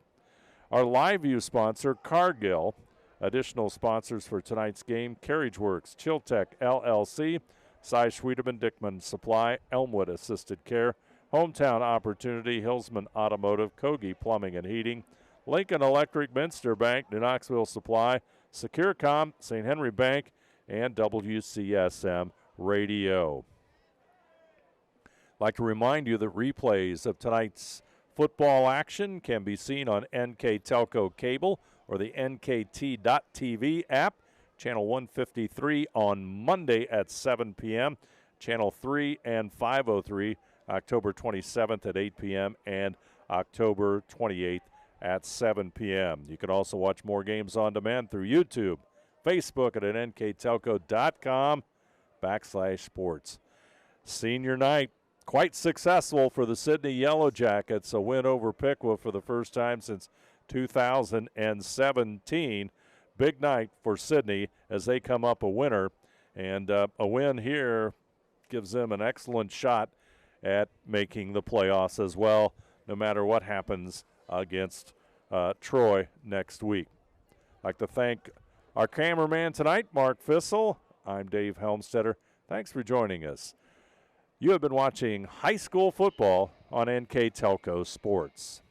A: Our live view sponsor, Cargill. Additional sponsors for tonight's game: Carriage Works, Chiltech LLC, Cy Schwiedemann Dickman Supply, Elmwood Assisted Care, Hometown Opportunity, Hillsman Automotive, Kogi Plumbing and Heating, Lincoln Electric, Minster Bank, New Knoxville Supply, SecureCom, St. Henry Bank, and WCSM Radio. I'd like to remind you that replays of tonight's football action can be seen on NK Telco Cable or the NKT.TV app, Channel 153 on Monday at 7 p.m., Channel 3 and 503, October 27th at 8 p.m., and October 28th at 7 p.m. You can also watch more games on demand through YouTube, Facebook at nktelco.com/sports. Senior night, quite successful for the Sidney Yellow Jackets, a win over Piqua for the first time since 2017. Big night for Sidney as they come up a winner, and a win here gives them an excellent shot at making the playoffs as well, no matter what happens against Troy next week. I'd like to thank our cameraman tonight, Mark Fissel. I'm Dave Helmstetter. Thanks for joining us. You have been watching high school football on NK Telco Sports.